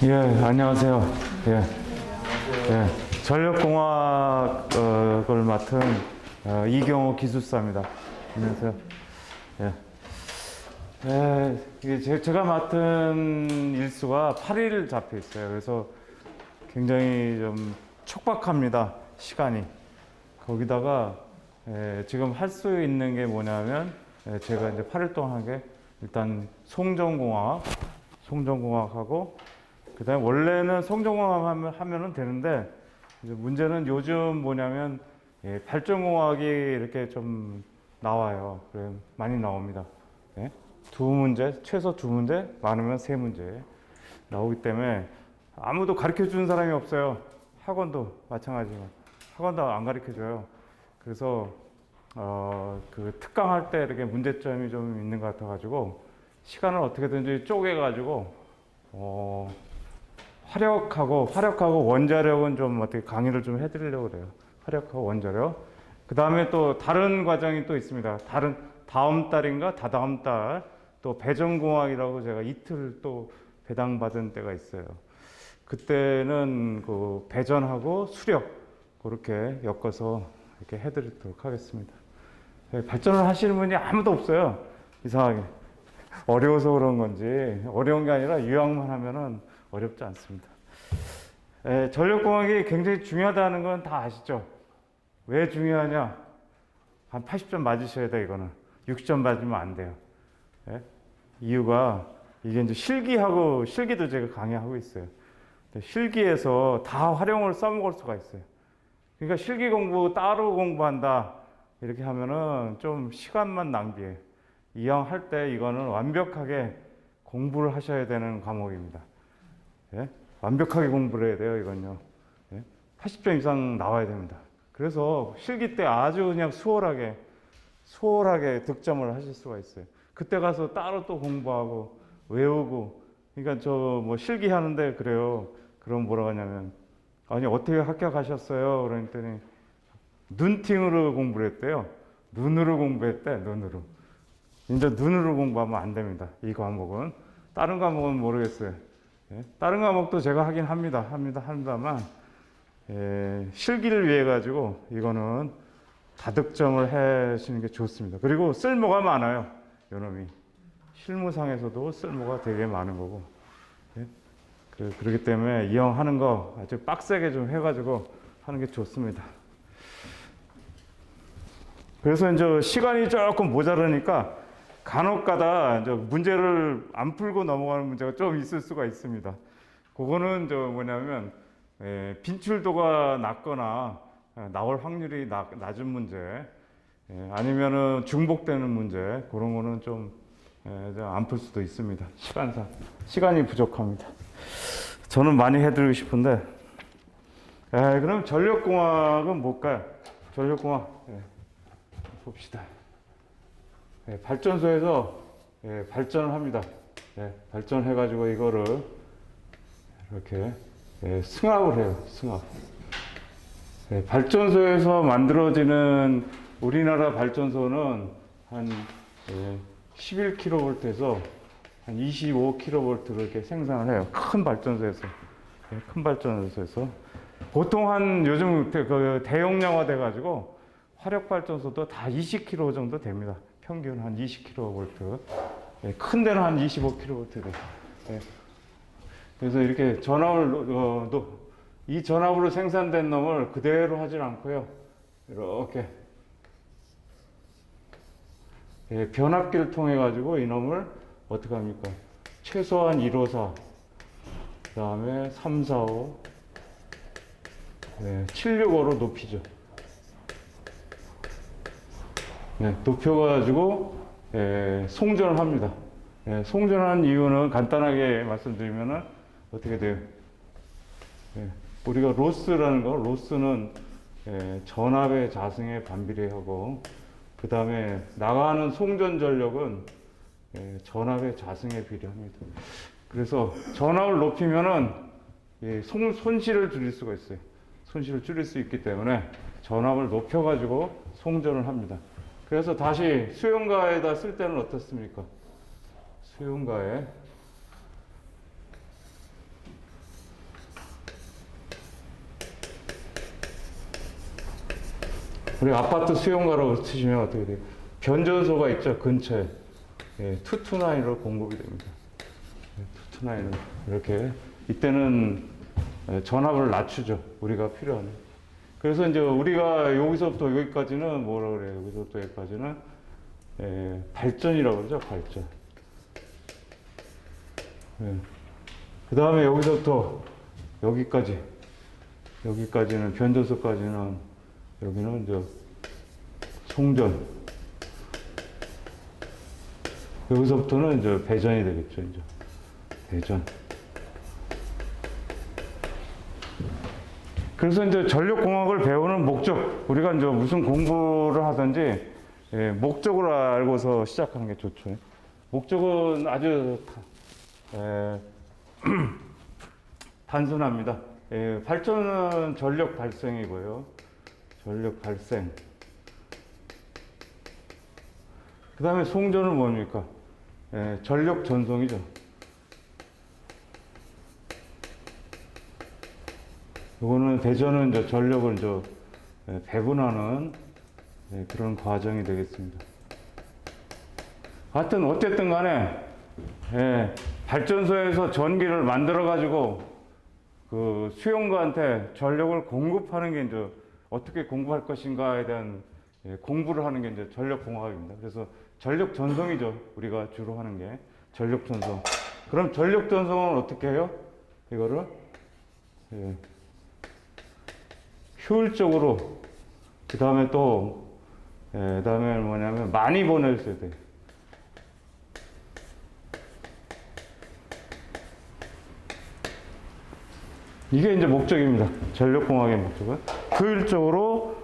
예, 안녕하세요. 예, 예, 전력공학을 맡은 이경호 기술사입니다. 안녕하세요. 예, 제가 맡은 일수가 8일 잡혀 있어요. 그래서 굉장히 좀 촉박합니다. 시간이. 거기다가 지금 할 수 있는 게 뭐냐면 제가 이제 8일 동안 한 게 일단 송전공학하고 그 다음에 원래는 송전공학 하면은 되는데 이제 문제는 요즘 뭐냐면 발전공학이 이렇게 좀 나와요. 그래 많이 나옵니다. 예? 두 문제, 최소 두 문제, 많으면 세 문제 나오기 때문에 아무도 가르쳐 주는 사람이 없어요. 학원도 마찬가지지만 학원도 안 가르쳐 줘요. 그래서 그 특강할 때 이렇게 문제점이 좀 있는 것 같아 가지고 시간을 어떻게든지 쪼개 가지고 화력하고 원자력은 좀 어떻게 강의를 좀 해드리려고 그래요. 화력하고 원자력. 그 다음에 또 다른 과정이 또 있습니다. 다음 달인가 다다음 달 또 배전공학이라고 제가 이틀 또 배당받은 때가 있어요. 그때는 그 배전하고 수력 그렇게 엮어서 이렇게 해드리도록 하겠습니다. 발전을 하시는 분이 아무도 없어요. 이상하게. 어려워서 그런 건지 어려운 게 아니라 유학만 하면은 어렵지 않습니다. 전력공학이 굉장히 중요하다는 건 다 아시죠? 왜 중요하냐? 한 80점 맞으셔야 돼, 이거는. 60점 맞으면 안 돼요. 이유가 이게 이제 실기도 제가 강의하고 있어요. 실기에서 다 활용을 써먹을 수가 있어요. 그러니까 실기 공부 따로 공부한다. 이렇게 하면은 좀 시간만 낭비해. 이왕 할 때 이거는 완벽하게 공부를 하셔야 되는 과목입니다. 예? 완벽하게 공부를 해야 돼요, 이건요. 예? 80점 이상 나와야 됩니다. 그래서 실기 때 아주 그냥 수월하게 득점을 하실 수가 있어요. 그때 가서 따로 또 공부하고, 외우고, 그러니까 저 뭐 실기 하는데 그래요. 그럼 뭐라고 하냐면, 아니, 어떻게 합격하셨어요? 그랬더니, 눈팅으로 공부를 했대요. 눈으로 공부했대, 눈으로. 이제 눈으로 공부하면 안 됩니다. 이 과목은. 다른 과목은 모르겠어요. 예? 다른 과목도 제가 하긴 합니다만, 실기를 위해 가지고 이거는 다득점을 하시는 게 좋습니다. 그리고 쓸모가 많아요. 요놈이. 실무상에서도 쓸모가 되게 많은 거고. 예? 그렇기 때문에 이왕 하는 거 아주 빡세게 좀 해가지고 하는 게 좋습니다. 그래서 이제 시간이 조금 모자라니까 간혹가다 이제 문제를 안 풀고 넘어가는 문제가 좀 있을 수가 있습니다. 그거는 뭐냐면 빈출도가 낮거나 나올 확률이 낮은 문제, 아니면은 중복되는 문제 그런 거는 좀 안 풀 수도 있습니다. 시간이 부족합니다. 저는 많이 해드리고 싶은데, 그럼 전력공학은 뭘까요? 전력공학 봅시다. 발전소에서 발전을 합니다. 발전해가지고 이거를 이렇게 승합을 해요. 승합. 발전소에서 만들어지는 우리나라 발전소는 한 11kV에서 한 25kV를 이렇게 생산을 해요. 큰 발전소에서. 보통 요즘 대용량화 돼가지고 화력발전소도 다 20kV 정도 됩니다. 평균 한 20kV. 큰 데는 한 25kV 돼요. 그래서 이렇게 이 전압으로 생산된 놈을 그대로 하진 않고요. 이렇게 변압기를 통해 가지고 이놈을 어떻게 합니까? 최소한 154, 그 다음에 345, 765로 높이죠. 높여가지고 송전을 합니다. 송전하는 이유는 간단하게 말씀드리면은 어떻게 돼요? 우리가 로스라는 거, 로스는 전압의 자승에 반비례하고, 그 다음에 나가는 송전 전력은 전압의 자승에 비례합니다. 그래서 전압을 높이면은 손실을 줄일 수가 있어요. 손실을 줄일 수 있기 때문에 전압을 높여가지고 송전을 합니다. 그래서 다시 수용가에다 쓸 때는 어떻습니까? 수용가에 우리 아파트 수용가로 치시면 어떻게 돼요? 변전소가 있죠, 근처에. 투투나인으로 공급이 됩니다. 투투나인으로 이렇게 이때는 전압을 낮추죠. 우리가 필요한. 그래서 이제 우리가 여기서부터 여기까지는 뭐라 그래요? 여기서부터 여기까지는 발전이라고 그러죠, 발전. 그 다음에 여기서부터 여기까지는 변전소까지는 여기는 이제 송전. 여기서부터는 이제 배전이 되겠죠, 이제 배전. 그래서 이제 전력공학을 배우는 목적, 우리가 이제 무슨 공부를 하든지 목적을 알고서 시작하는 게 좋죠. 목적은 아주 단순합니다. 발전은 전력 발생이고요. 전력 발생. 그 다음에 송전은 뭡니까? 전력 전송이죠. 이거는 배전은 이제 전력을 이제 배분하는 그런 과정이 되겠습니다. 하여튼 어쨌든 간에 발전소에서 전기를 만들어 가지고 그 수용가한테 전력을 공급하는 게 이제 어떻게 공급할 것인가에 대한 공부를 하는 게 이제 전력공학입니다. 그래서 전력 전송이죠. 우리가 주로 하는 게 전력 전송. 그럼 전력 전송은 어떻게 해요? 이거를 효율적으로, 그 다음에 또 그 다음에 뭐냐면 많이 보내줘야 돼요. 이게 이제 목적입니다. 전력공학의 목적은 효율적으로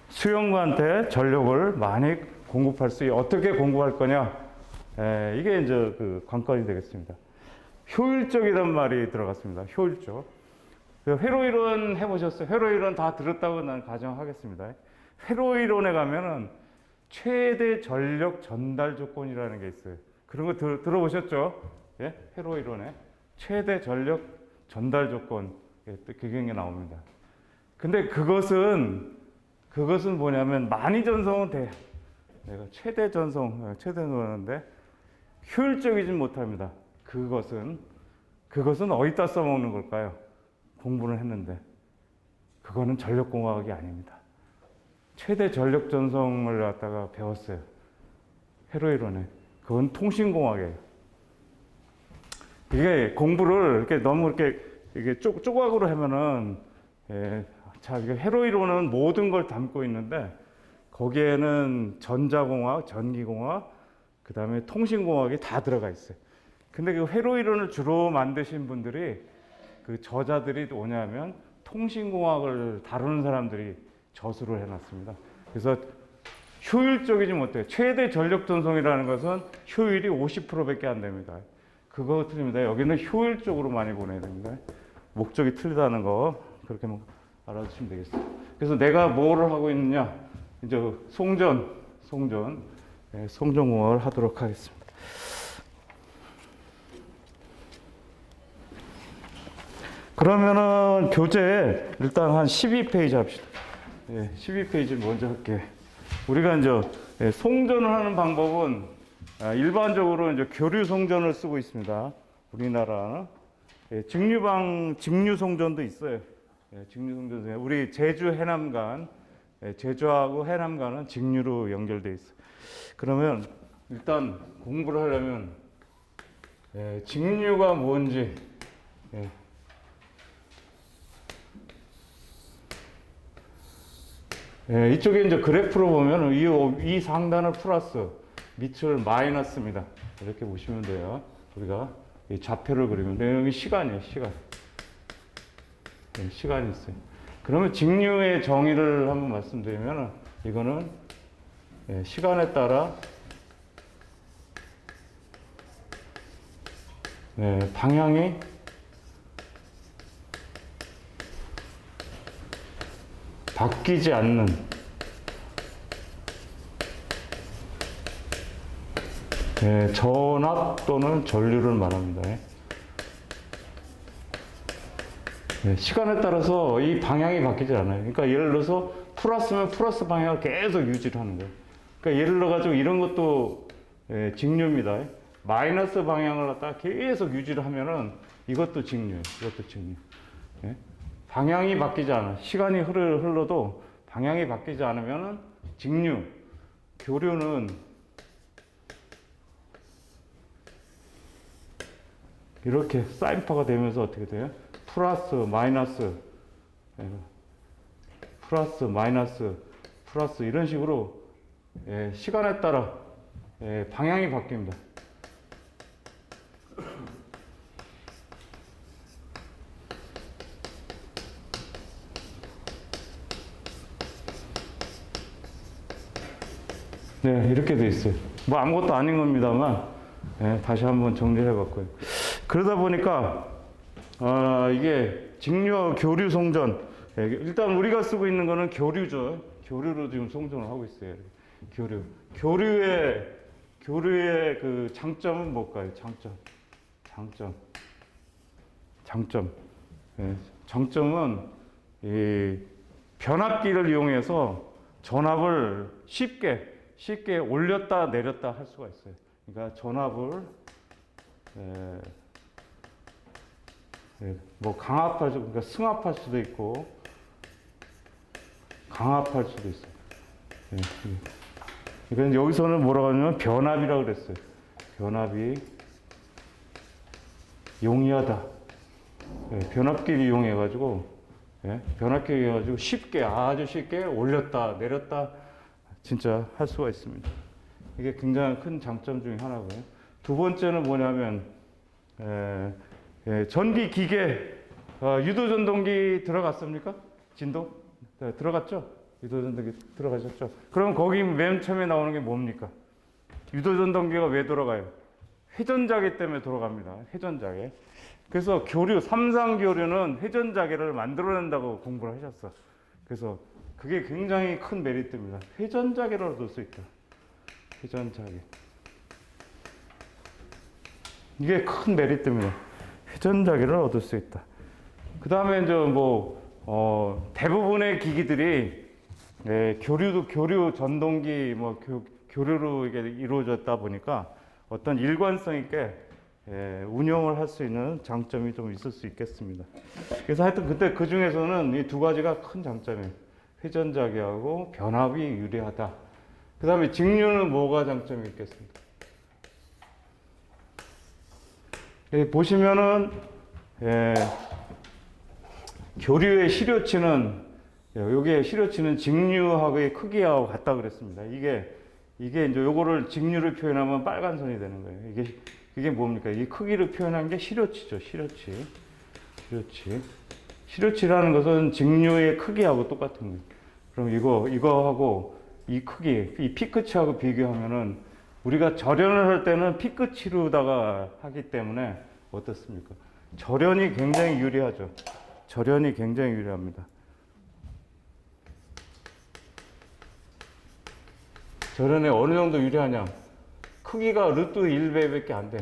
수용가한테 전력을 많이 공급할 수 있게 어떻게 공급할 거냐, 이게 이제 그 관건이 되겠습니다. 효율적이란 말이 들어갔습니다. 효율적. 회로이론 해보셨어요? 회로이론 다 들었다고 난 가정하겠습니다. 회로이론에 가면은 최대 전력 전달 조건이라는 게 있어요. 그런 거 들어보셨죠? 예? 회로이론에 최대 전력 전달 조건, 그게 나옵니다. 근데 그것은 뭐냐면 많이 전송은 돼. 내가 최대 전송하는데 효율적이진 못합니다. 그것은 어디다 써먹는 걸까요? 공부를 했는데 그거는 전력공학이 아닙니다. 최대 전력 전송을 갖다가 배웠어요. 회로이론에. 그건 통신공학이에요. 이게 공부를 이렇게 너무 이게 조각으로 하면은 자, 이게 회로이론은 모든 걸 담고 있는데 거기에는 전자공학, 전기공학, 그 다음에 통신공학이 다 들어가 있어요. 근데 그 회로이론을 주로 만드신 분들이 그 저자들이 뭐냐면 통신공학을 다루는 사람들이 저수를 해놨습니다. 그래서 효율적이지 못해요. 최대 전력 전송이라는 것은 효율이 50%밖에 안 됩니다. 그거 틀립니다. 여기는 효율적으로 많이 보내야 됩니다. 목적이 틀리다는 거 그렇게 알아두시면 되겠습니다. 그래서 내가 뭐를 하고 있느냐, 이제 송전공학을 하도록 하겠습니다. 그러면은 교재 일단 한 12페이지 합시다. 12페이지 먼저 할게요. 우리가 이제 송전을 하는 방법은 일반적으로 이제 교류 송전을 쓰고 있습니다. 우리나라는 직류 송전도 있어요. 직류 송전. 우리 제주 해남간, 제주하고 해남간은 직류로 연결돼 있어요. 그러면 일단 공부를 하려면 직류가 뭔지. 예. 이쪽에 이제 그래프로 보면 이 상단을 플러스, 밑을 마이너스입니다. 이렇게 보시면 돼요. 우리가 이 좌표를 그리면 여기 시간이에요, 시간. 시간이 있어요. 그러면 직류의 정의를 한번 말씀드리면 이거는 시간에 따라 방향이 바뀌지 않는 전압 또는 전류를 말합니다. 시간에 따라서 이 방향이 바뀌지 않아요. 그러니까 예를 들어서 플러스면 플러스 방향을 계속 유지를 하는 거예요. 그러니까 예를 들어가지고 이런 것도 직류입니다. 마이너스 방향을 갖다 계속 유지를 하면은 이것도 직류예요. 이것도 직류. 방향이 바뀌지 않아. 시간이 흘러도 방향이 바뀌지 않으면은 직류. 교류는 이렇게 사인파가 되면서 어떻게 돼요? 플러스, 마이너스, 플러스, 마이너스, 플러스 이런 식으로 시간에 따라 방향이 바뀝니다. 이렇게 돼 있어요. 뭐 아무것도 아닌 겁니다만 다시 한번 정리해 봤고요. 그러다 보니까 이게 직류 교류 송전. 일단 우리가 쓰고 있는 거는 교류죠. 교류로 지금 송전을 하고 있어요. 교류의 그 장점은 뭘까요? 장점은 이 변압기를 이용해서 전압을 쉽게 올렸다 내렸다 할 수가 있어요. 그러니까 전압을 뭐 강압할 수, 그러니까 승합할 수도 있고 강압할 수도 있어요. 그러니까 여기서는 뭐라고 하냐면 변압이라고 그랬어요. 변압이 용이하다. 변압기를 이용해가지고 아주 쉽게 올렸다 내렸다 진짜 할 수가 있습니다. 이게 굉장히 큰 장점 중에 하나고요. 두 번째는 뭐냐면 전기 기계 유도전동기 들어갔습니까? 진동? 들어갔죠? 유도전동기 들어가셨죠? 그럼 거기 맨 처음에 나오는 게 뭡니까? 유도전동기가 왜 돌아가요? 회전자계 때문에 돌아갑니다. 회전자계. 그래서 삼상교류는 회전자계를 만들어낸다고 공부를 하셨어. 그래서 그게 굉장히 큰 메리트입니다. 회전자계를 얻을 수 있다. 회전자계. 이게 큰 메리트입니다. 회전자계를 얻을 수 있다. 그 다음에 이제 대부분의 기기들이 교류 전동기 교류로 이게 이루어졌다 보니까 어떤 일관성 있게 운영을 할 수 있는 장점이 좀 있을 수 있겠습니다. 그래서 하여튼 그때 그 중에서는 이 두 가지가 큰 장점이에요. 회전자계하고 변압이 유리하다. 그 다음에 직류는 뭐가 장점이 있겠습니까? 보시면은 교류의 시료치는 요게 시료치는 직류하고의 크기하고 같다 그랬습니다. 이게 이제 요거를 직류를 표현하면 빨간 선이 되는 거예요. 이게 뭡니까? 이 크기를 표현한 게 시료치죠. 시료치라는 것은 직류의 크기하고 똑같은 거예요. 그럼 이거하고 이 크기, 이 피크치하고 비교하면은 우리가 절연을 할 때는 피크치로다가 하기 때문에 어떻습니까? 절연이 굉장히 유리하죠. 절연이 굉장히 유리합니다. 절연에 어느 정도 유리하냐? 크기가 루트 1배밖에 안 돼.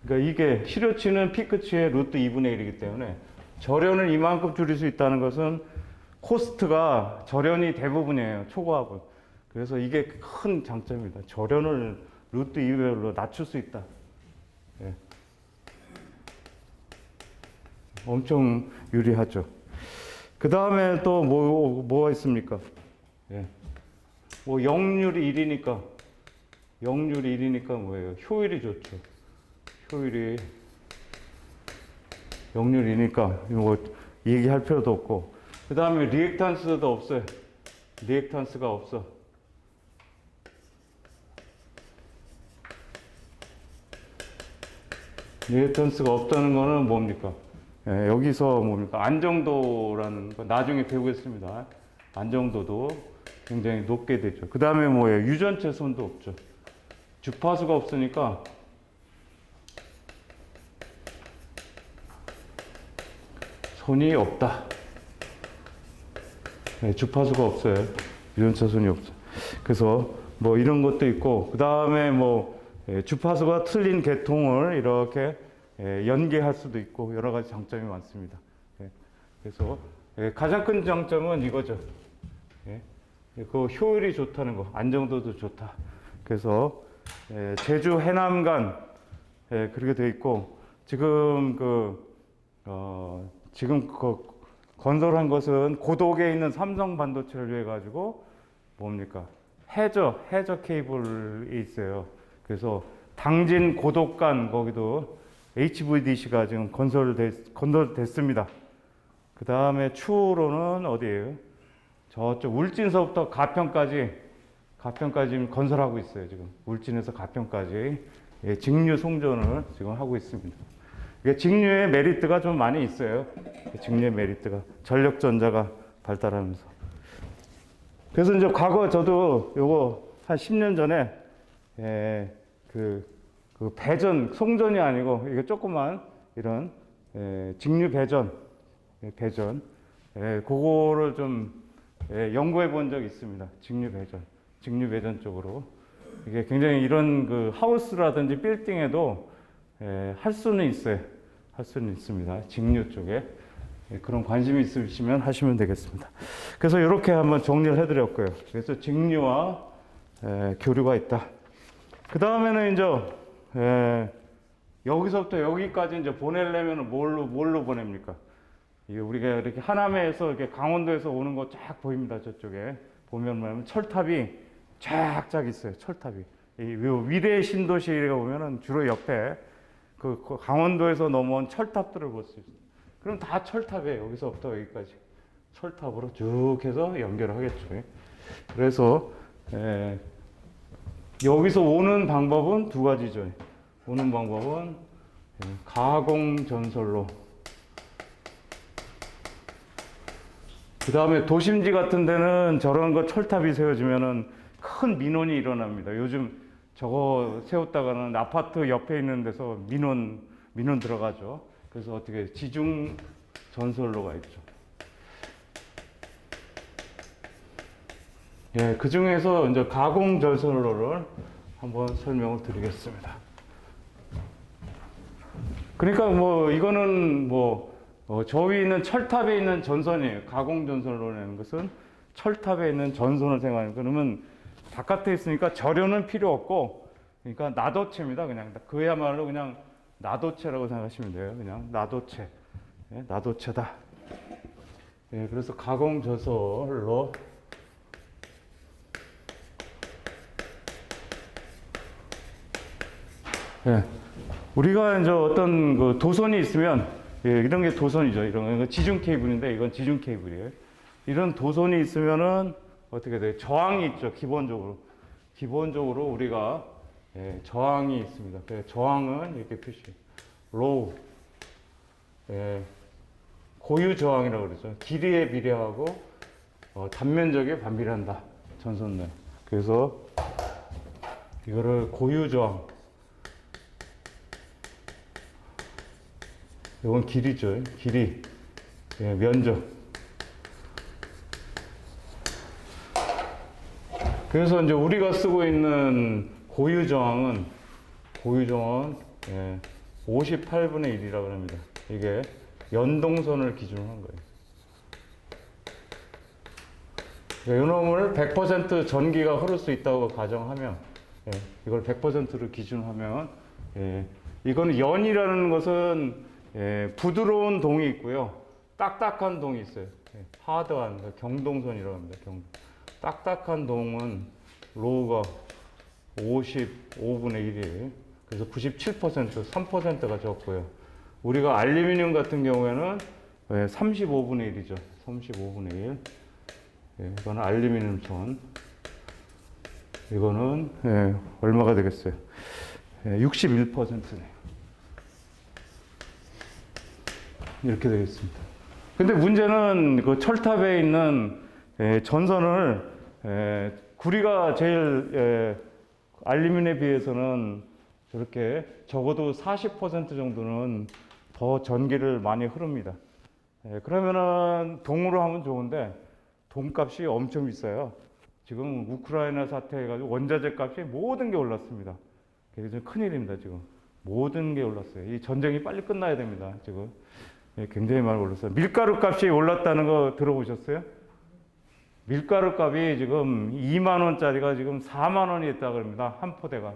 그러니까 이게 시료치는 피크치의 루트 2분의 1이기 때문에 절연을 이만큼 줄일 수 있다는 것은 코스트가 절연이 대부분이에요. 초과하고. 그래서 이게 큰 장점입니다. 절연을 루트 2배로 낮출 수 있다. 엄청 유리하죠. 그 다음에 또 뭐가 있습니까? 역률이 1이니까 역률이 1이니까 뭐예요? 효율이 좋죠. 효율이 역률이니까 뭐 얘기할 필요도 없고. 그 다음에 리액탄스도 없어요. 리액탄스가 없어. 리액탄스가 없다는 거는 뭡니까? 예, 여기서 뭡니까? 안정도라는 거 나중에 배우겠습니다. 안정도도 굉장히 높게 되죠. 그 다음에 뭐예요? 유전체 손도 없죠. 주파수가 없으니까 손이 없다. 네, 주파수가 없어요. 유전체 손이 없어요. 그래서 뭐 이런 것도 있고, 그 다음에 뭐 주파수가 틀린 계통을 이렇게 연계할 수도 있고 여러 가지 장점이 많습니다. 그래서 가장 큰 장점은 이거죠. 그 효율이 좋다는 거, 안정도도 좋다. 그래서 제주 해남간 그렇게 돼 있고, 지금 지금 건설한 것은 고독에 있는 삼성 반도체를 위해 가지고 뭡니까? 해저 케이블이 있어요. 그래서 당진 고독간 거기도 HVDC가 지금 건설됐습니다. 그 다음에 추후로는 어디예요? 저쪽 울진서부터 가평까지 지금 건설하고 있어요. 지금 울진에서 가평까지 직류 송전을 지금 하고 있습니다. 이게 직류의 메리트가 좀 많이 있어요. 직류의 메리트가 전력전자가 발달하면서. 그래서 이제 과거 저도 요거 한 10년 전에 그 배전, 송전이 아니고 이게 조그만 이런 직류 배전, 그거를 좀 연구해 본 적이 있습니다. 직류 배전 쪽으로. 이게 굉장히 이런 그 하우스라든지 빌딩에도 할 수는 있어요. 할 수는 있습니다. 직류 쪽에. 그런 관심이 있으시면 하시면 되겠습니다. 그래서 이렇게 한번 정리를 해드렸고요. 그래서 직류와 교류가 있다. 그 다음에는 이제 여기서부터 여기까지 이제 보내려면 뭘로 보냅니까? 이게 우리가 이렇게 하남에서 이렇게 강원도에서 오는 거 쫙 보입니다. 저쪽에 보면 뭐냐면 철탑이 쫙 있어요. 철탑이. 이 위대 신도시가 보면은 주로 옆에 그 강원도에서 넘어온 철탑들을 볼 수 있어요. 그럼 다 철탑이에요. 여기서부터 여기까지 철탑으로 쭉 해서 연결을 하겠죠. 그래서 여기서 오는 방법은 두 가지죠. 오는 방법은 가공 전설로. 그 다음에 도심지 같은 데는 저런 거 철탑이 세워지면은 큰 민원이 일어납니다. 요즘 저거 세웠다가는 아파트 옆에 있는 데서 민원 들어가죠. 그래서 어떻게 지중 전선로가 있죠. 그 중에서 이제 가공 전선로를 한번 설명을 드리겠습니다. 그러니까 뭐 이거는 뭐 저 위에 있는 철탑에 있는 전선이에요. 가공 전선로라는 것은 철탑에 있는 전선을 생각하는. 그러면 바깥에 있으니까 절연은 필요 없고, 그러니까 나도체입니다. 그냥 그야말로 그냥 나도체라고 생각하시면 돼요. 그냥 나도체, 나도체다. 그래서 가공 전선로. 우리가 이제 어떤 그 도선이 있으면, 이런 게 도선이죠. 이런 거 지중 케이블인데 이건 지중 케이블이에요. 이런 도선이 있으면은 어떻게 돼요? 저항이 있죠. 기본적으로 우리가 저항이 있습니다. 저항은 이렇게 표시. 로우. 고유 저항이라고 그러죠. 길이에 비례하고 단면적에 반비례한다. 전선내. 그래서 이거를 고유 저항. 이건 길이죠. 길이. 면적. 그래서 이제 우리가 쓰고 있는 고유 저항은 58분의 1이라고 합니다. 이게 연동선을 기준으로 한 거예요. 그러니까 이놈을 100% 전기가 흐를 수 있다고 가정하면, 이걸 100%로 기준하면, 이거는 연이라는 것은 부드러운 동이 있고요. 딱딱한 동이 있어요. 하드한 경동선이라고 합니다. 딱딱한 동은 로우가 55분의 1이에요. 그래서 97%, 3%가 적고요. 우리가 알루미늄 같은 경우에는 35분의 1이죠. 35분의 1. 이거는 알루미늄 선. 이거는 얼마가 되겠어요? 61%네요. 이렇게 되겠습니다. 근데 문제는 그 철탑에 있는 전선을 구리가 제일 알루미늄에 비해서는 저렇게 적어도 40% 정도는 더 전기를 많이 흐릅니다. 그러면은 동으로 하면 좋은데 돈값이 엄청 비싸요. 지금 우크라이나 사태 해가지고 원자재 값이 모든 게 올랐습니다. 그래서 큰일입니다, 지금. 모든 게 올랐어요. 이 전쟁이 빨리 끝나야 됩니다, 지금. 굉장히 많이 올랐어요. 밀가루 값이 올랐다는 거 들어보셨어요? 밀가루 값이 지금 2만 원짜리가 지금 4만 원이 있다 그럽니다. 한 포대가.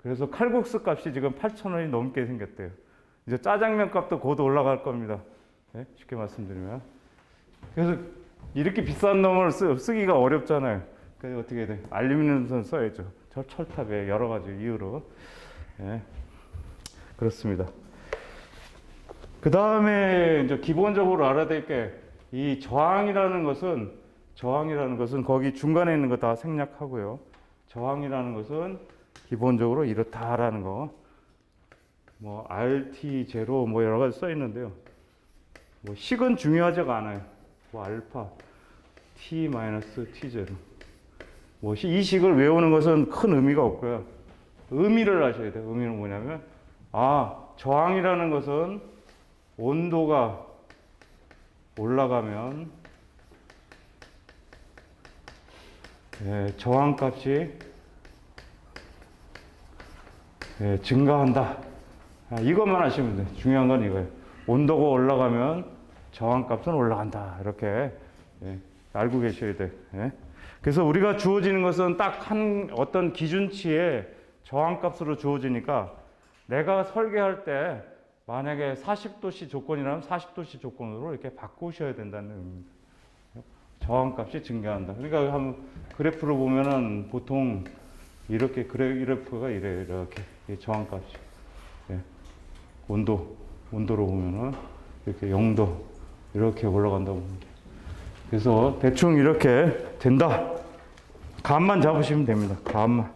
그래서 칼국수 값이 지금 8천 원이 넘게 생겼대요. 이제 짜장면 값도 곧 올라갈 겁니다. 쉽게 말씀드리면. 그래서 이렇게 비싼 놈을 쓰기가 어렵잖아요. 그래서 어떻게 해야 돼? 알루미늄 선 써야죠. 저 철탑에 여러 가지 이유로. 그렇습니다. 그 다음에 이제 기본적으로 알아야 될 게 이 저항이라는 것은 거기 중간에 있는 거 다 생략하고요. 저항이라는 것은 기본적으로 이렇다라는 거. 뭐 RT0 뭐 여러 가지 써 있는데요. 뭐 식은 중요하지가 않아요. 뭐 알파 T-T0. 뭐 이 식을 외우는 것은 큰 의미가 없고요. 의미를 아셔야 돼요. 의미는 뭐냐면 저항이라는 것은 온도가 올라가면 저항값이 증가한다. 이것만 아시면 돼요. 중요한 건 이거예요. 온도가 올라가면 저항값은 올라간다. 이렇게 알고 계셔야 돼요. 그래서 우리가 주어지는 것은 딱 한 어떤 기준치의 저항값으로 주어지니까 내가 설계할 때 만약에 40도씨 조건이라면 40도씨 조건으로 이렇게 바꾸셔야 된다는 의미입니다. 저항값이 증가한다. 그러니까 한번 그래프로 보면은 보통 이렇게 그래프가 이래요. 이렇게 저항값이 온도로 보면은 이렇게 0도 이렇게 올라간다고 봅니다. 그래서 대충 이렇게 된다. 감만 잡으시면 됩니다. 감만.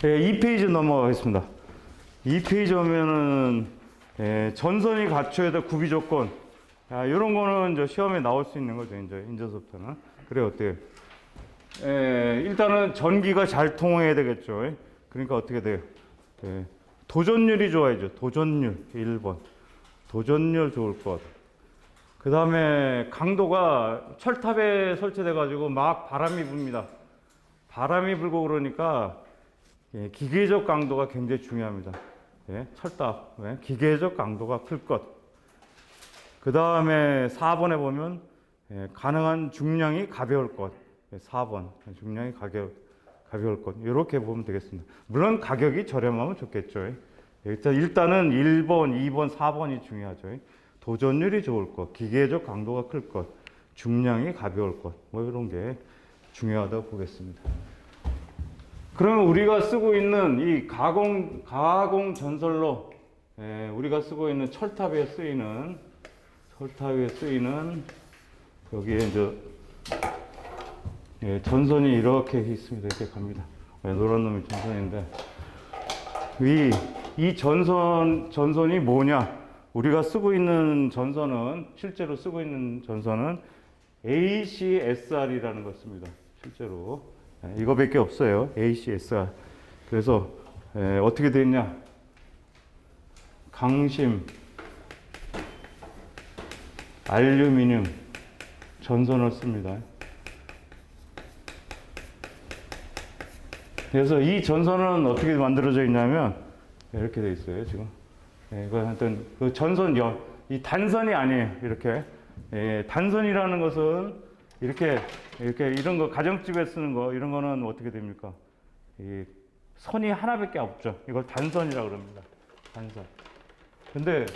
2페이지 넘어가겠습니다. 2페이지 오면은 전선이 갖춰야 될 구비 조건. 이런 거는 이제 시험에 나올 수 있는 거죠. 이제 인저서부터는. 그래 어때요? 일단은 전기가 잘 통해야 되겠죠. 그러니까 어떻게 돼요? 도전율이 좋아야죠. 도전율 1번. 도전율 좋을 것. 그 다음에 강도가 철탑에 설치돼 가지고 막 바람이 붑니다. 바람이 불고 그러니까 기계적 강도가 굉장히 중요합니다. 철탑 기계적 강도가 클 것. 그 다음에 4번에 보면 가능한 중량이 가벼울 것. 4번 중량이 가벼울 것. 이렇게 보면 되겠습니다. 물론 가격이 저렴하면 좋겠죠. 일단은 1번, 2번, 4번이 중요하죠. 도전율이 좋을 것, 기계적 강도가 클 것, 중량이 가벼울 것, 뭐 이런 게 중요하다고 보겠습니다. 그러면 우리가 쓰고 있는 이 가공 전선로, 우리가 쓰고 있는 철탑에 쓰이는 여기에 이제 전선이 이렇게 있습니다. 이렇게 갑니다. 노란 놈이 전선인데 이 전선이 뭐냐? 우리가 쓰고 있는 전선은 실제로 쓰고 있는 전선은 ACSR이라는 거 씁니다. 실제로 이거밖에 없어요. ACSR. 그래서 어떻게 되냐? 강심 알루미늄 전선을 씁니다. 그래서 이 전선은 어떻게 만들어져 있냐면 이렇게 돼 있어요. 지금 이거 하여튼 그 이 단선이 아니에요. 이렇게 단선이라는 것은 이렇게 이런 거 가정집에 쓰는 거 이런 거는 어떻게 됩니까? 이 선이 하나밖에 없죠. 이걸 단선이라고 그럽니다. 단선. 근데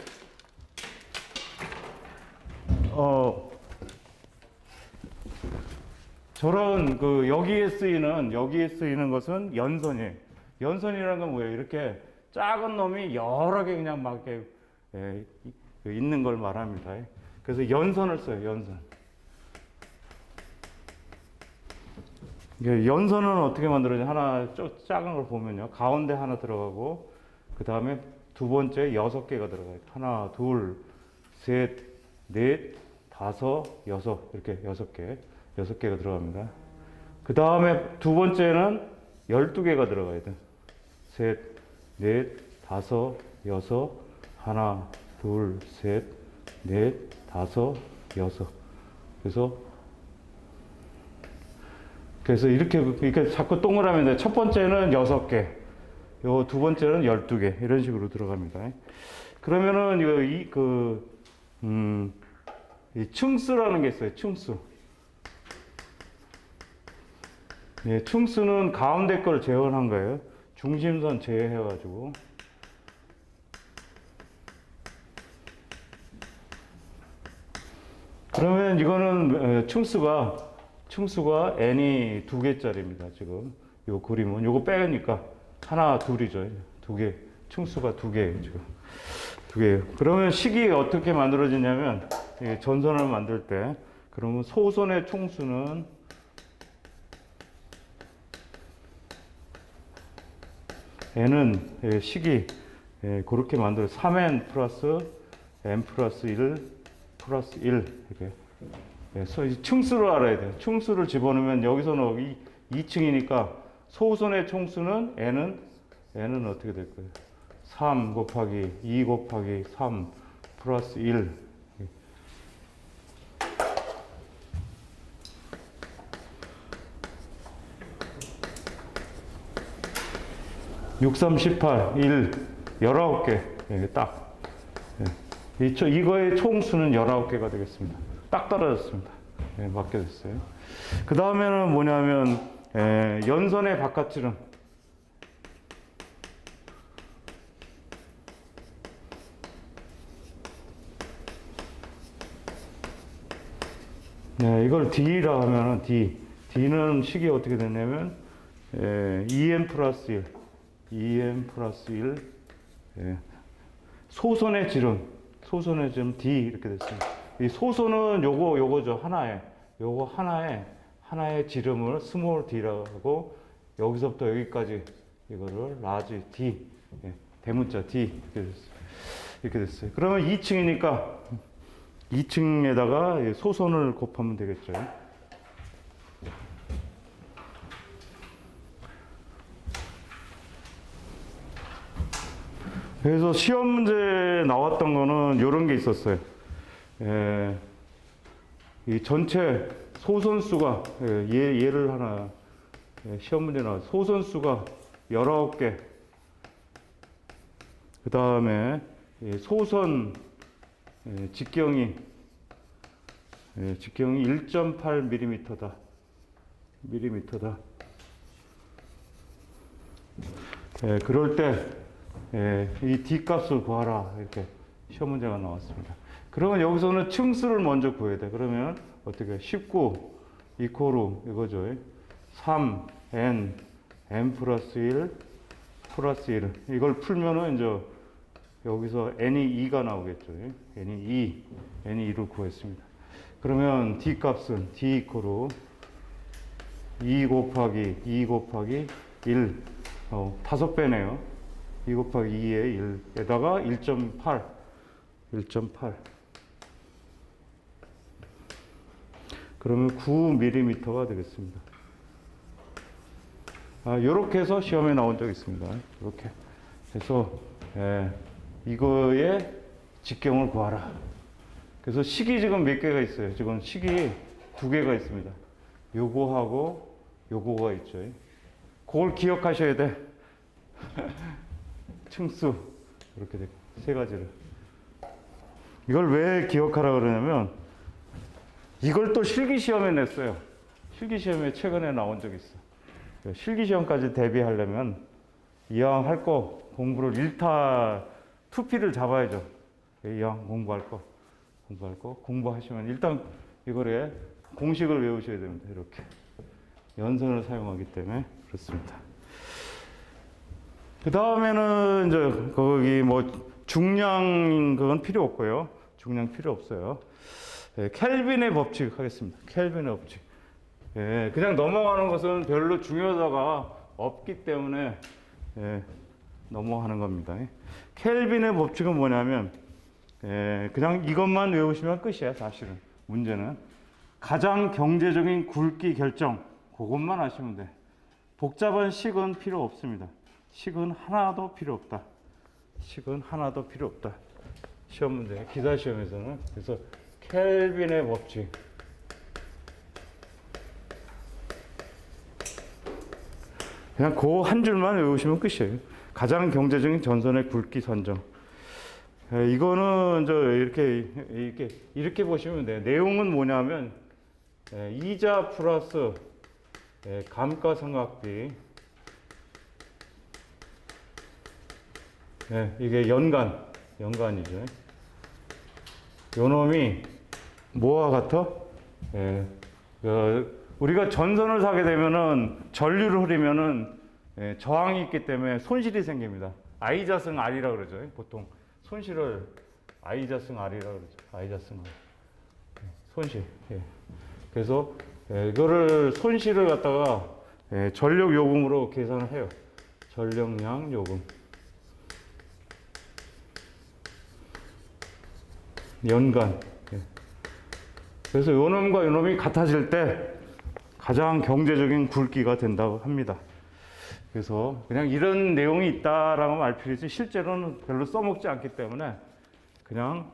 저런 여기에 쓰이는 것은 연선이에요. 연선이라는 건 뭐예요? 이렇게 작은 놈이 여러 개 그냥 막 이렇게 있는 걸 말합니다. 그래서 연선을 써요. 연선. 연선은 어떻게 만들어져? 하나 작은 걸 보면요. 가운데 하나 들어가고 그 다음에 두 번째 6개가 들어가요. 하나, 둘, 셋, 넷, 다섯, 여섯 이렇게 6개가 들어갑니다. 그 다음에 두 번째는 12개가 들어가야 돼. 셋, 넷, 다섯, 여섯, 하나, 둘, 셋, 넷, 다섯, 여섯. 그래서 이렇게 자꾸 동그라미 돼. 첫 번째는 6개, 요 두 번째는 12개 이런 식으로 들어갑니다. 그러면은 이 층수라는 게 있어요. 층수. 예, 층수는 가운데 걸 재현한 거예요. 중심선 제외해가지고. 그러면 이거는 층수가 n이 2개짜리입니다. 지금 요 그림은 요거 빼니까 하나 둘이죠. 2개. 층수가 2개예요. 지금 2개예요. 그러면 식이 어떻게 만들어지냐면 전선을 만들 때 그러면 소선의 총수는 n은 식이 그렇게 만들어 3n 플러스 n 플러스 1 플러스 1 이렇게. 층수를 알아야 돼요. 층수를 집어넣으면 여기서는 2층이니까 소선의 총수는 n은 어떻게 될 거예요? 3 곱하기 2 곱하기 3 플러스 1. 6, 3, 18, 1, 19개. 딱. 이거의 총수는 19개가 되겠습니다. 딱 떨어졌습니다. 맞게 됐어요. 그 다음에는 뭐냐면, 연선의 바깥지름. 이걸 D라 하면은 D는 식이 어떻게 됐냐면, 2n 플러스 1. 2n 플러스 1. 소선의 지름 D 이렇게 됐습니다. 이 소선은 요거죠. 하나의 지름을 스몰 d라고 하고 여기서부터 여기까지 이거를 라지 D, 대문자 D 이렇게 됐어요. 그러면 2층이니까 2층에다가 소선을 곱하면 되겠죠. 그래서 시험 문제 나왔던 거는 이런 게 있었어요. 이 전체 소선수가, 얘를 하나, 시험 문제 나왔어요. 소선수가 19개. 그 다음에 소선 직경이 1.8mm다. 그럴 때, 이 D 값을 구하라. 이렇게 시험 문제가 나왔습니다. 그러면 여기서는 층수를 먼저 구해야 돼. 그러면 어떻게 19 이코로 이거죠. 3 n 플러스 1 플러스 1 이걸 풀면은 이제 여기서 n이 2가 나오겠죠. n이 2를 구했습니다. 그러면 D 값은 D 이코로 2 곱하기 1 5배네요. 2 곱하기 2에 1에다가 1.8 그러면 9mm가 되겠습니다. 요렇게 해서 시험에 나온 적이 있습니다. 이렇게 해서 이거의 직경을 구하라. 그래서 식이 지금 몇 개가 있어요. 지금 식이 2개가 있습니다. 요거하고 요거가 있죠. 그걸 기억하셔야 돼. 층수 이렇게 되고 세 가지를. 이걸 왜 기억하라 그러냐면 이걸 또 실기시험에 냈어요. 실기시험에 최근에 나온 적이 있어. 실기시험까지 대비하려면 이왕 할 거 공부를 1타 2P를 잡아야죠. 이왕 공부할 거 공부하시면 일단 이거를 공식을 외우셔야 됩니다. 이렇게. 연선을 사용하기 때문에 그렇습니다. 그 다음에는 이제 거기 뭐 중량 그건 필요 없고요. 중량 필요 없어요. 예, 켈빈의 법칙 하겠습니다. 켈빈의 법칙. 예, 그냥 넘어가는 것은 별로 중요하다가 없기 때문에 예, 넘어가는 겁니다. 켈빈의 법칙은 뭐냐면 그냥 이것만 외우시면 끝이에요. 사실은 문제는 가장 경제적인 굵기 결정 그것만 아시면 돼. 복잡한 식은 필요 없습니다. 식은 하나도 필요 없다. 식은 하나도 필요 없다. 시험 문제 기사 시험에서는. 그래서 켈빈의 법칙 그냥 그 한 줄만 외우시면 끝이에요. 가장 경제적인 전선의 굵기 선정. 이거는 이렇게 보시면 돼요. 내용은 뭐냐면 이자 플러스 감가상각비. 이게 연간이죠. 요 놈이 뭐와 같아? 우리가 전선을 사게 되면은 전류를 흐리면은 저항이 있기 때문에 손실이 생깁니다. I자승 R이라 그러죠. 보통 손실을 I자승 R이라 그러죠. I자승 R. 손실. 그래서 이거를 손실을 갖다가 전력 요금으로 계산을 해요. 전력량 요금. 연간. 그래서 요 놈과 요 놈이 같아질 때 가장 경제적인 굵기가 된다고 합니다. 그래서 그냥 이런 내용이 있다라고 말 필요지 실제로는 별로 써먹지 않기 때문에 그냥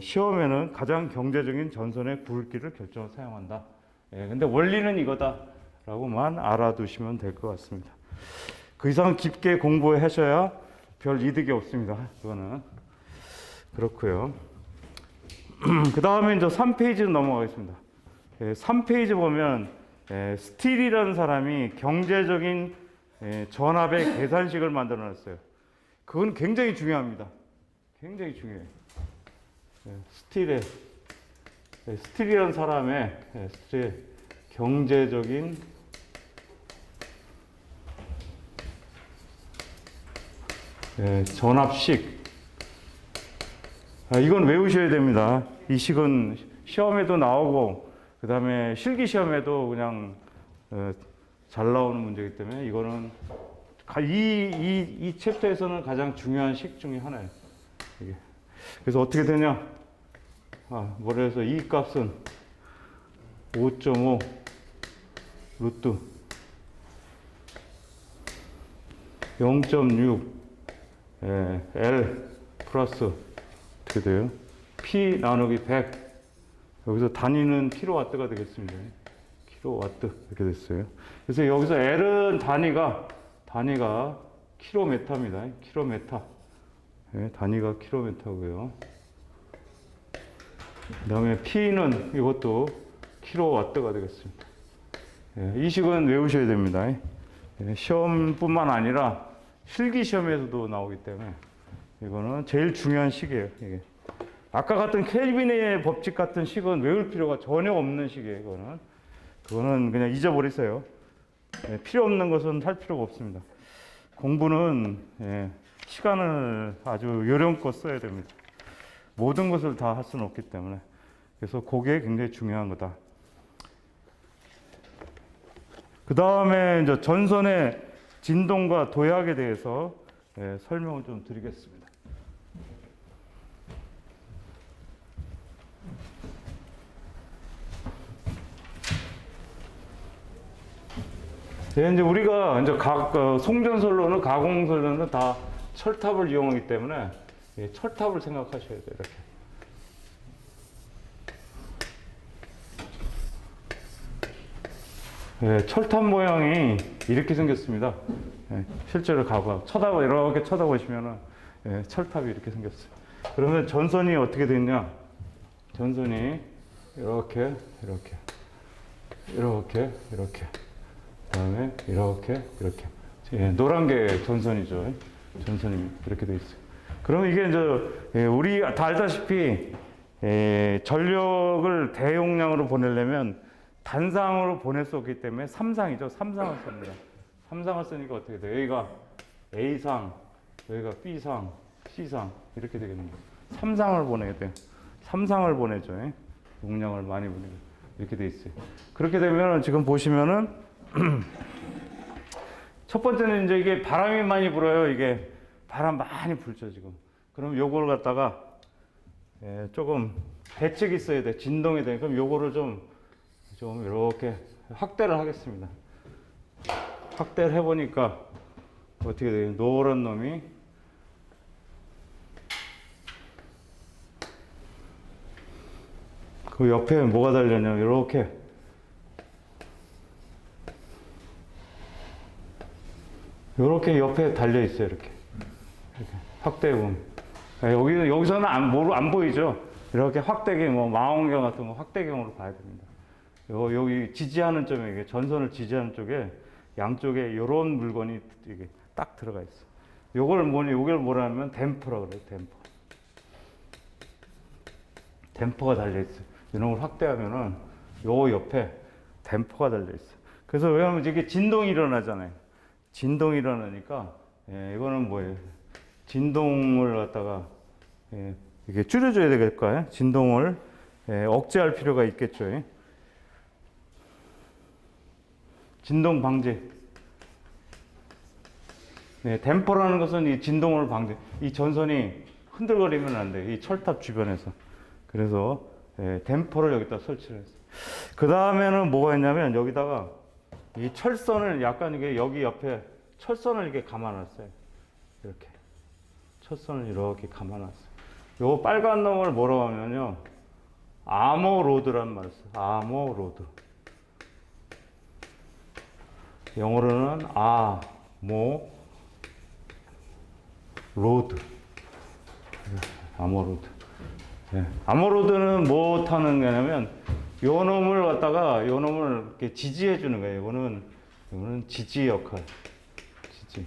시험에는 가장 경제적인 전선의 굵기를 결정을 사용한다. 근데 원리는 이거다라고만 알아두시면 될 것 같습니다. 그 이상 깊게 공부하셔야 별 이득이 없습니다. 그거는 그렇고요. 그 다음에 이제 3페이지로 넘어가겠습니다. 3페이지 보면 스틸이라는 사람이 경제적인 전압의 계산식을 만들어 놨어요. 그건 굉장히 중요합니다. 굉장히 중요해요. 스틸이라는 사람의 경제적인 전압식. 이건 외우셔야 됩니다. 이 식은 시험에도 나오고 그 다음에 실기 시험에도 그냥 잘 나오는 문제이기 때문에 이거는 이 챕터에서는 가장 중요한 식 중에 하나예요. 이게. 그래서 어떻게 되냐? 뭐라 해서 이 값은 5.5 루트 0.6 L 플러스 어떻게 돼요? P 나누기 100. 여기서 단위는 킬로와트가 되겠습니다. 킬로와트 이렇게 됐어요. 그래서 여기서 L은 단위가 킬로미터입니다. 킬로미터. 단위가 킬로미터고요. 그 다음에 P는 이것도 킬로와트가 되겠습니다. 이 식은 외우셔야 됩니다. 시험뿐만 아니라 실기 시험에서도 나오기 때문에 이거는 제일 중요한 식이에요. 이게. 아까 같은 켈빈의 법칙 같은 식은 외울 필요가 전혀 없는 식이에요. 그거는 그냥 잊어버리세요. 필요 없는 것은 할 필요가 없습니다. 공부는 시간을 아주 요령껏 써야 됩니다. 모든 것을 다 할 수는 없기 때문에. 그래서 그게 굉장히 중요한 거다. 그 다음에 이제 전선의 진동과 도약에 대해서 설명을 좀 드리겠습니다. 이제 우리가 이제 송전선로는 가공선로는 다 철탑을 이용하기 때문에 철탑을 생각하셔야 돼요. 이렇게. 철탑 모양이 이렇게 생겼습니다. 실제로 이렇게 쳐다보시면은 철탑이 이렇게 생겼어요. 그러면 전선이 어떻게 됐냐? 전선이 이렇게. 그다음에 이렇게. 노란 게 전선이죠. 전선이 이렇게 돼 있어요. 그럼 이게 이제 우리 다 알다시피 전력을 대용량으로 보내려면 단상으로 보낼 수 없기 때문에 3상이죠. 3상을 씁니다. 3상을 쓰니까 어떻게 돼요? 여기가 A상, 여기가 B상, C상 이렇게 되겠네요. 3상을 보내야 돼요. 3상을 보내죠. 용량을 많이 보내고 이렇게 돼 있어요. 그렇게 되면 지금 보시면은 첫 번째는 이제 이게 바람이 많이 불어요. 이게 바람 많이 불죠 지금. 그럼 요걸 갖다가 조금 배측이 있어야 돼. 진동이 돼. 그럼 요거를 좀 이렇게 확대를 하겠습니다. 확대를 해보니까 어떻게 돼요? 노란 놈이 그 옆에 뭐가 달렸냐면 이렇게 옆에 달려 있어요. 이렇게 확대해 보면 여기서는 안 보이죠. 이렇게 확대경, 뭐 망원경 같은 거 확대경으로 봐야 됩니다. 여기 지지하는 점에 이게 전선을 지지하는 쪽에 양쪽에 이런 물건이 이게 딱 들어가 있어. 요걸 뭐라면 댐퍼라고 그래요. 댐퍼가 달려 있어. 이런 걸 확대하면은 요 옆에 댐퍼가 달려 있어. 그래서 왜냐면 이게 진동이 일어나잖아요. 진동이 일어나니까 이거는 뭐예요? 진동을 갖다가 이게 줄여줘야 되겠까요? 진동을 억제할 필요가 있겠죠. 진동 방지. 댐퍼라는 것은 이 진동을 방지. 이 전선이 흔들거리면 안 돼. 이 철탑 주변에서. 그래서 댐퍼를 여기다 설치를 했어요. 그 다음에는 뭐가 있냐면 여기다가 이 철선을 약간 이게 여기 옆에 철선을 이렇게 감아놨어요. 이렇게. 철선을 이렇게 감아놨어요. 요 빨간 놈을 뭐라고 하면요. 아머로드란 말을 써요. 아머로드. 영어로는 아머로드. 아머로드는 뭐 타는 거냐면 요 놈을 이렇게 지지해 주는 거예요. 이거는 지지 역할. 지지.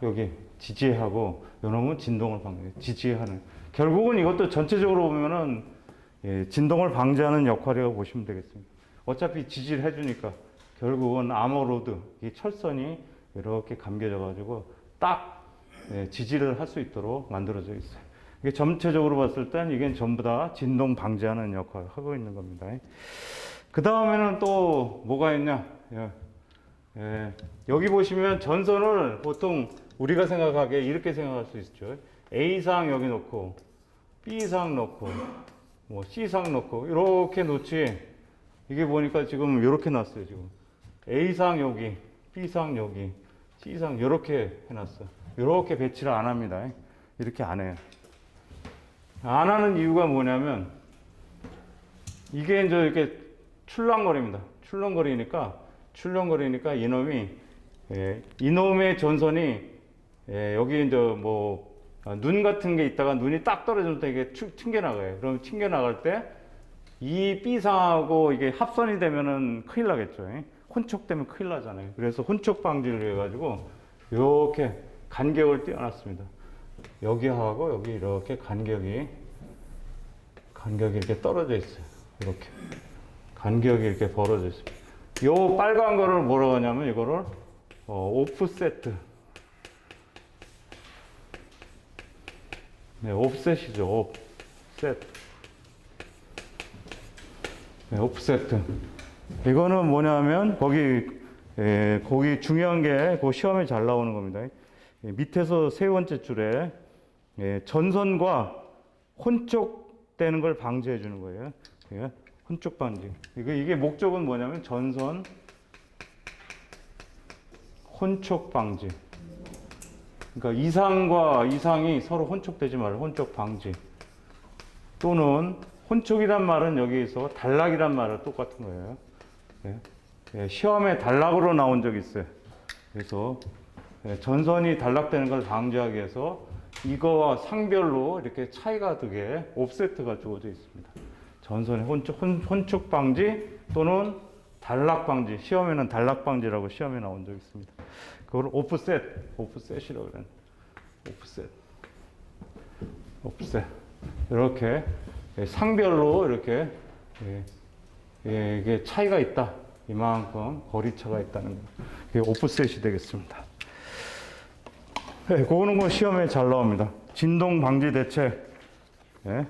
여기 지지하고 요 놈은 진동을 지지하는. 결국은 이것도 전체적으로 보면은 진동을 방지하는 역할이라고 보시면 되겠습니다. 어차피 지지를 해 주니까 결국은 아머로드, 이 철선이 이렇게 감겨져 가지고 딱 지지를 할 수 있도록 만들어져 있어요. 이게 전체적으로 봤을 땐 이게 전부 다 진동 방지하는 역할을 하고 있는 겁니다. 그 다음에는 또 뭐가 있냐? 여기 보시면 전선을 보통 우리가 생각하기에 이렇게 생각할 수 있죠. A상 여기 놓고, B상 놓고, 뭐 C상 놓고, 이렇게 놓지. 이게 보니까 지금 이렇게 놨어요, 지금. A상 여기, B상 여기, C상 이렇게 해놨어. 이렇게 배치를 안 합니다. 이렇게 안 해요. 안 하는 이유가 뭐냐면 이게 이제 이렇게 출렁거립니다. 출렁거리니까 이놈의 전선이 여기 이제 뭐 눈 같은 게 있다가 눈이 딱 떨어지면 이게 튕겨 나가요. 그럼 튕겨 나갈 때 이 B상하고 이게 합선이 되면은 큰일 나겠죠. 혼촉되면 큰일 나잖아요. 그래서 혼촉 방지를 해가지고 이렇게 간격을 띄워놨습니다. 여기하고 여기 이렇게 간격이 이렇게 떨어져 있어요. 이렇게 간격이 이렇게 벌어져 있습니다. 요 빨간 거를 뭐라고 하냐면 이거를 오프세트. 옵셋이죠. 오프세트. 이거는 뭐냐면 거기 중요한 게 그 시험에 잘 나오는 겁니다. 밑에서 세 번째 줄에 전선과 혼촉되는 걸 방지해 주는 거예요. 혼촉 방지. 이게 목적은 뭐냐면 전선 혼촉 방지. 그러니까 이상과 이상이 서로 혼촉되지 말고 혼촉 방지. 또는 혼촉이란 말은 여기서 단락이란 말은 똑같은 거예요. 시험에 단락으로 나온 적이 있어요. 그래서 전선이 단락되는 걸 방지하기 위해서 이거와 상별로 이렇게 차이가 되게 옵세트가 주어져 있습니다. 전선의 혼축 방지 또는 단락 방지. 시험에는 단락 방지라고 시험에 나온 적이 있습니다. 그걸 오프셋이라고 그래요. 오프셋. 이렇게 상별로 이렇게 예, 이게 차이가 있다. 이만큼 거리차가 있다는 거. 이게 오프셋이 되겠습니다. 네, 그거는 뭐 시험에 잘 나옵니다. 진동 방지 대책. 예.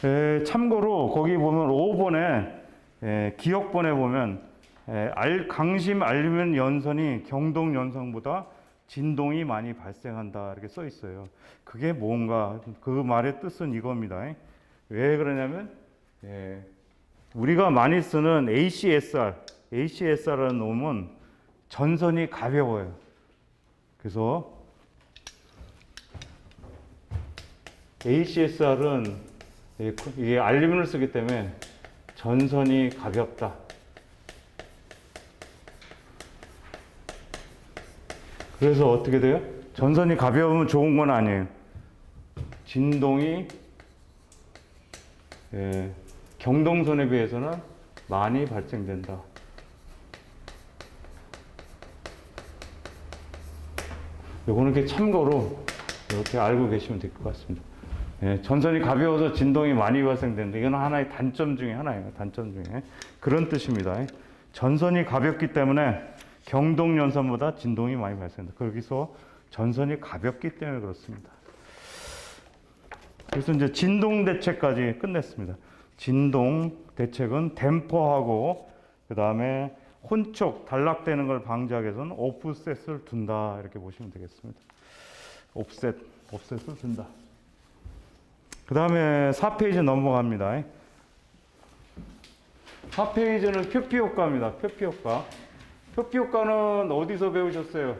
예, 참고로 거기 보면 5번에 예, 기억본에 보면 예, 강심 알루미늄 연선이 경동 연선보다 진동이 많이 발생한다 이렇게 써 있어요. 그게 뭔가 그 말의 뜻은 이겁니다. 왜 그러냐면 예, 우리가 많이 쓰는 ACSR라는 놈은 전선이 가벼워요. 그래서 ACSR은 이게 알루미늄을 쓰기 때문에 전선이 가볍다. 그래서 어떻게 돼요? 전선이 가벼우면 좋은 건 아니에요. 진동이 경동선에 비해서는 많이 발생된다. 요거는 이렇게 참고로 이렇게 알고 계시면 될 것 같습니다. 예, 전선이 가벼워서 진동이 많이 발생된다. 이건 하나의 단점 중에 하나예요. 단점 중에. 그런 뜻입니다. 전선이 가볍기 때문에 경동연선보다 진동이 많이 발생된다. 거기서 전선이 가볍기 때문에 그렇습니다. 그래서 이제 진동 대책까지 끝냈습니다. 진동 대책은 댐퍼하고 그 다음에 혼촉, 단락되는 걸 방지하기 위해서는 오프셋을 둔다. 이렇게 보시면 되겠습니다. 오프셋을 둔다. 그 다음에 4페이지 넘어갑니다. 4페이지는 표피 효과입니다. 표피 효과. 표피 효과는 어디서 배우셨어요?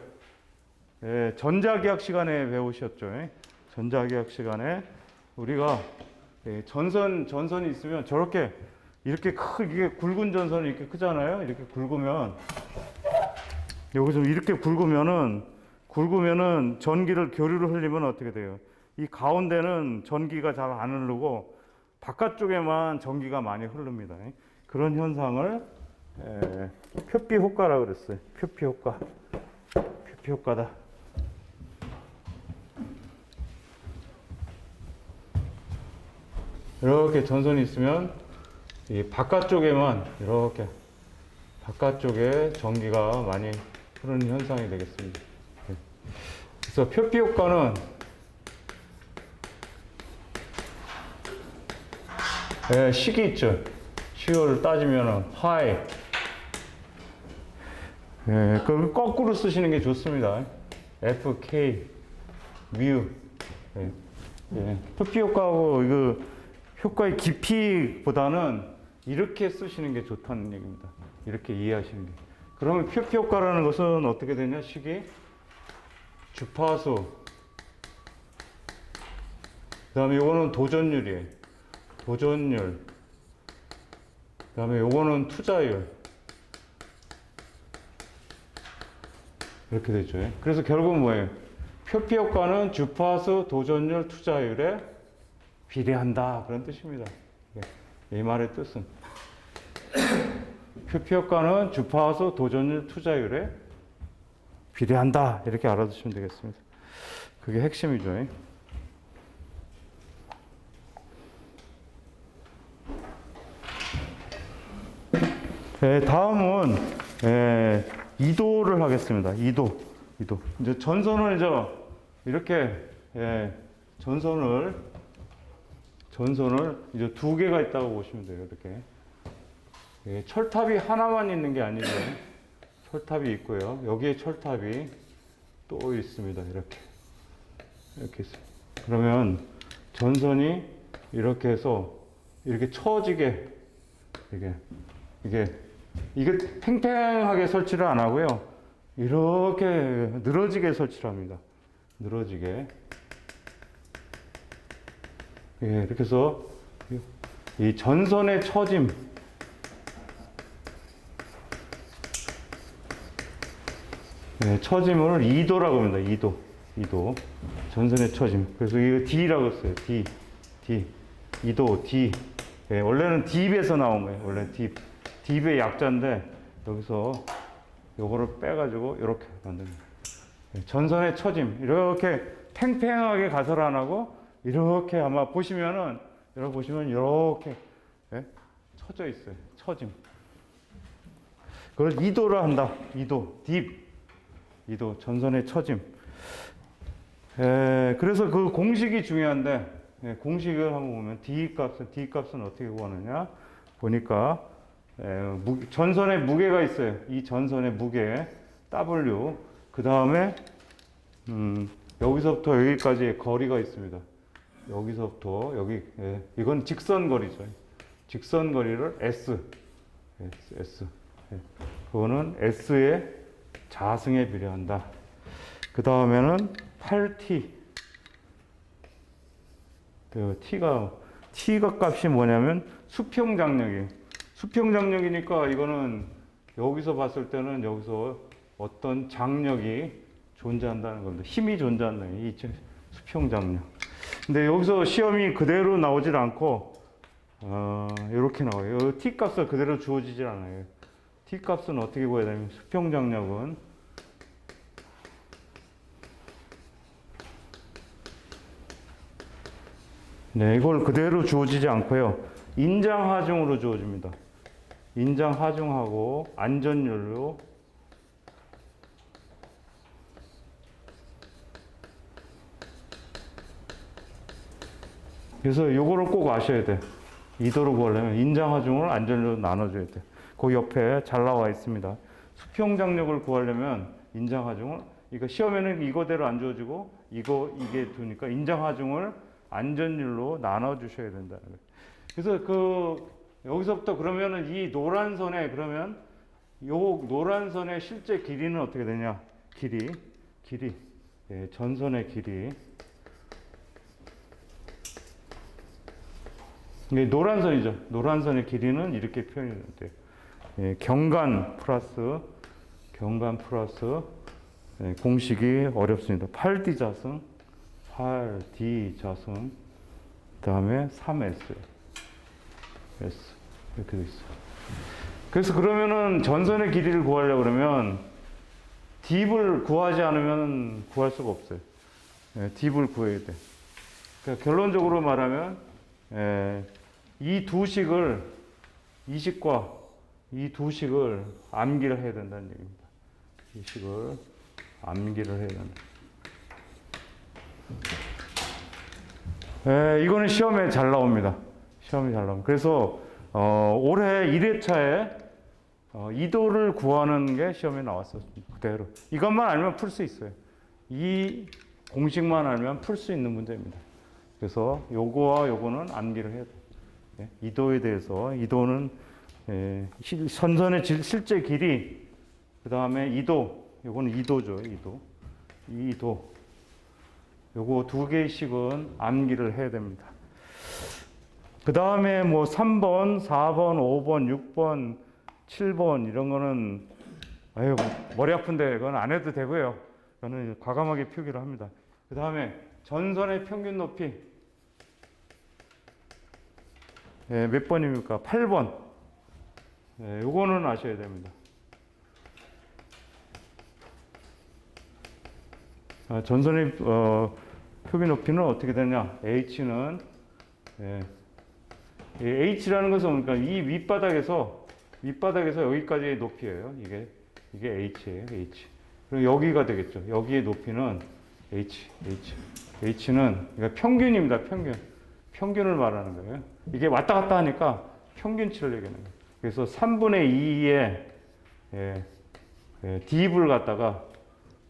예, 전자기학 시간에 배우셨죠. 전자기학 시간에 우리가 전선이 있으면 저렇게 이렇게 크게 굵은 전선이 이렇게 크잖아요. 이렇게 굵으면 여기서 이렇게 굵으면은 전기를 교류를 흘리면 어떻게 돼요? 이 가운데는 전기가 잘 안 흐르고 바깥쪽에만 전기가 많이 흐릅니다. 그런 현상을 표피 효과라고 그랬어요. 표피 효과다. 이렇게 전선이 있으면 이 바깥쪽에만 이렇게 바깥쪽에 전기가 많이 흐르는 현상이 되겠습니다. 그래서 표피 효과는 식이 있죠. 식을 따지면은 파이. 그걸 거꾸로 쓰시는 게 좋습니다. FK 뮤. 표피 효과하고 이거 효과의 깊이보다는 이렇게 쓰시는 게 좋다는 얘기입니다. 이렇게 이해하시는 게. 그러면 표피 효과라는 것은 어떻게 되냐? 식이 주파수. 그 다음에 요거는 도전율이에요. 도전율. 그 다음에 요거는 투자율. 이렇게 되죠. 그래서 결국은 뭐예요? 표피 효과는 주파수, 도전율, 투자율에 비례한다. 그런 뜻입니다. 이 말의 뜻은. 표피 효과는 주파수, 도전율, 투자율에 비례한다. 이렇게 알아두시면 되겠습니다. 그게 핵심이죠. 다음은 이도를 하겠습니다. 이도. 이제 전선을 이렇게 전선을 이제 두 개가 있다고 보시면 돼요. 이렇게 철탑이 하나만 있는 게 아니죠. 철탑이 있고요. 여기에 철탑이 또 있습니다. 이렇게 있어요. 그러면 전선이 이렇게 해서 이렇게 처지게 이게 팽팽하게 설치를 안 하고요. 이렇게 늘어지게 설치를 합니다. 늘어지게. 이렇게 해서 이 전선의 처짐. 처짐을 2도라고 합니다. 2도. 전선의 처짐. 그래서 이거 D라고 써요. D. 2도, D. 원래는 딥에서 나온 거예요. 원래 딥의 약자인데 여기서 요거를 빼가지고 이렇게 만듭니다. 전선의 처짐 이렇게 팽팽하게 가설 안 하고 이렇게 아마 보시면은 이렇게 처져 있어요. 처짐. 그걸 이도를 한다. 이도, 딥. 이도, 전선의 처짐. 그래서 그 공식이 중요한데, 공식을 한번 보면 D 값은 어떻게 구하느냐? 보니까 전선의 무게가 있어요. 이 전선의 무게 W. 그 다음에 여기서부터 여기까지의 거리가 있습니다. 여기서부터 여기, 이건 직선 거리죠. 직선 거리를 S. 그거는 S의 자승에 비례한다. 그 다음에는 8T. T가 값이 뭐냐면 수평장력이에요. 수평장력이니까 이거는 여기서 봤을 때는 여기서 어떤 장력이 존재한다는 겁니다. 힘이 존재한다는 이 수평장력. 근데 여기서 시험이 그대로 나오질 않고 이렇게 나와요. T 값을 그대로 주어지질 않아요. T 값은 어떻게 구해야 되냐면 수평장력은 이걸 그대로 주어지지 않고요. 인장하중으로 주어집니다. 인장하중하고 안전율로 그래서 요거를 꼭 아셔야 돼. 이도로 구하려면 인장하중을 안전율로 나눠줘야 돼. 그 옆에 잘 나와 있습니다. 수평장력을 구하려면 인장하중을, 이거 시험에는 이거대로 안 주어지고 이게 두니까 인장하중을 안전율로 나눠주셔야 된다는 거예요. 그래서 여기서부터 그러면은 이 노란 선에 그러면 요 노란 선의 실제 길이는 어떻게 되냐? 길이. 전선의 길이. 이게 노란 선이죠. 노란 선의 길이는 이렇게 표현이 돼요. 경간 플러스 공식이 어렵습니다. 8D 자승, 8D 자승, 그 다음에 3S, S 이렇게 돼 있어요. 그래서 그러면은 전선의 길이를 구하려고 그러면 딥을 구하지 않으면 구할 수가 없어요. 딥을 구해야 돼. 그러니까 결론적으로 말하면 이 두 식을, 이 식과 이 두 식을 암기를 해야 된다는 얘기입니다. 이 식을 암기를 해야 된다. 이거는 시험에 잘 나옵니다. 시험이 잘 나옵니다. 그래서 올해 1회차에 이도를 구하는 게 시험에 나왔었습니다. 그대로. 이것만 알면 풀 수 있어요. 이 공식만 알면 풀 수 있는 문제입니다. 그래서 요거와 요거는 암기를 해야 돼요. 이도에 대해서, 이도는 선선의 실제 길이, 그 다음에 이도, 요거는 이도죠, 이도. 요거 두 개씩은 암기를 해야 됩니다. 그 다음에 뭐 3번, 4번, 5번, 6번, 7번 이런 거는 머리 아픈데 그건 안 해도 되고요. 저는 과감하게 표기를 합니다. 그 다음에 전선의 평균 높이 몇 번입니까? 8번. 요거는 아셔야 됩니다. 전선의 표기 높이는 어떻게 되냐? H는 H라는 것은 그러니까 이 밑바닥에서 여기까지의 높이예요. 이게 H예요. H. 그럼 여기가 되겠죠. 여기의 높이는 H는 그러니까 평균입니다. 평균을 말하는 거예요. 이게 왔다 갔다 하니까 평균치를 얘기하는 거예요. 그래서 3분의 2의 딥을 갖다가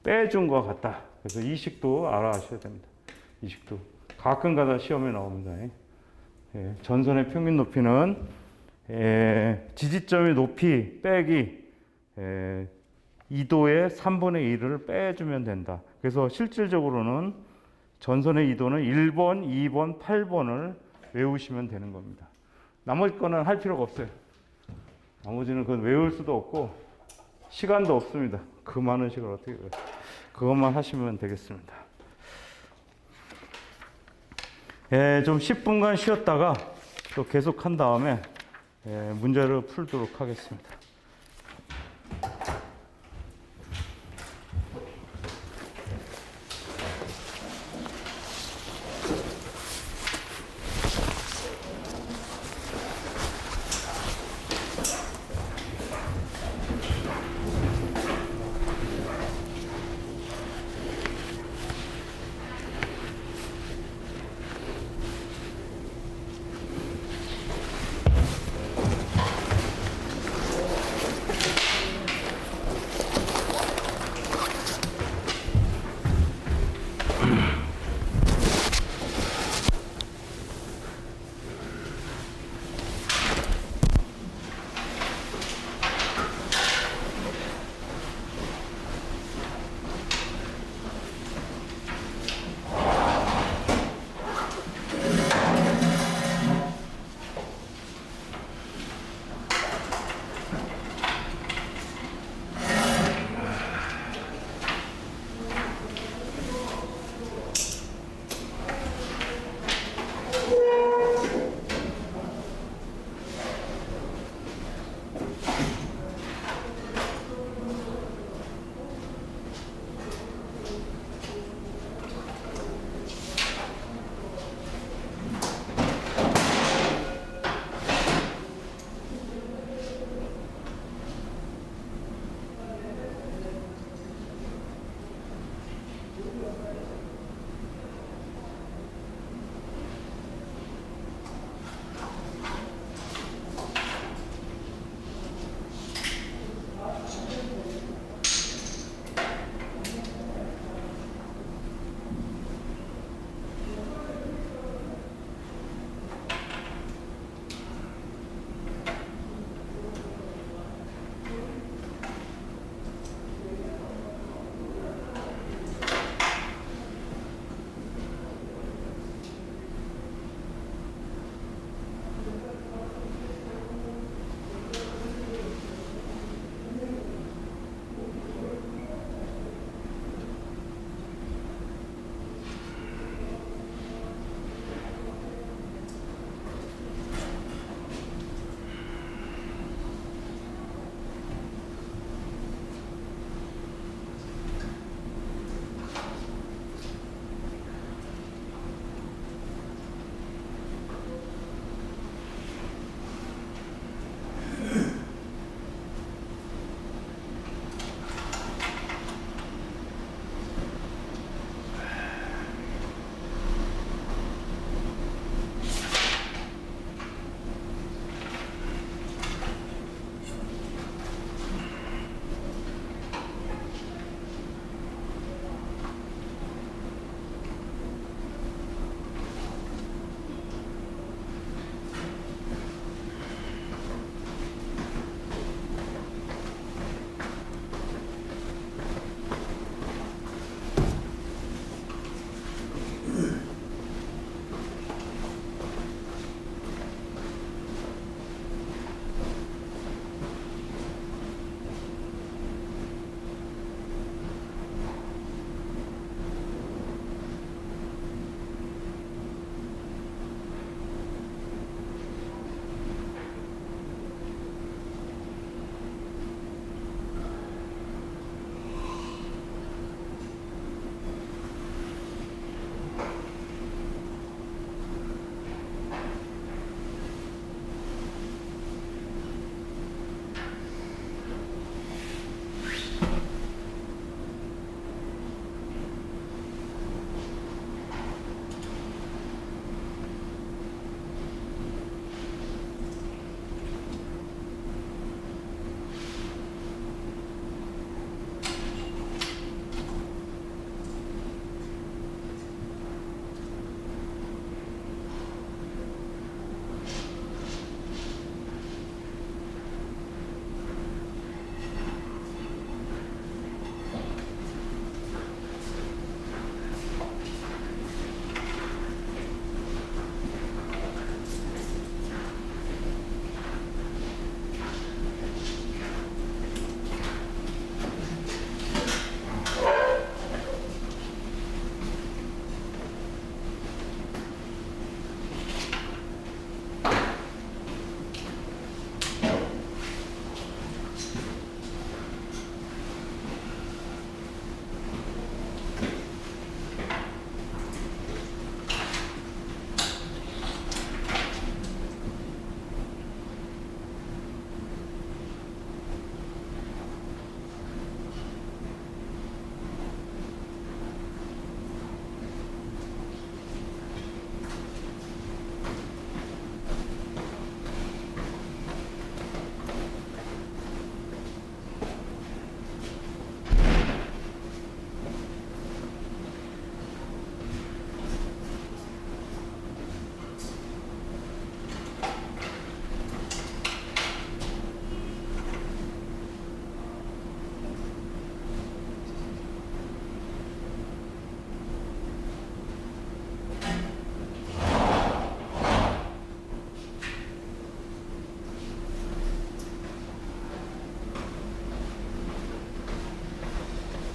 빼준 것 같다. 그래서 이 식도 알아하셔야 됩니다. 이 식도 가끔 가다 시험에 나옵니다. 전선의 평균 높이는 지지점의 높이 빼기 2도의 3분의 1을 빼주면 된다. 그래서 실질적으로는 전선의 2도는 1번, 2번, 8번을 외우시면 되는 겁니다. 나머지 거는 할 필요가 없어요. 나머지는 그건 외울 수도 없고 시간도 없습니다. 그 많은 식을 어떻게 외워요. 그것만 하시면 되겠습니다. 좀 10분간 쉬었다가 또 계속 한 다음에 문제를 풀도록 하겠습니다.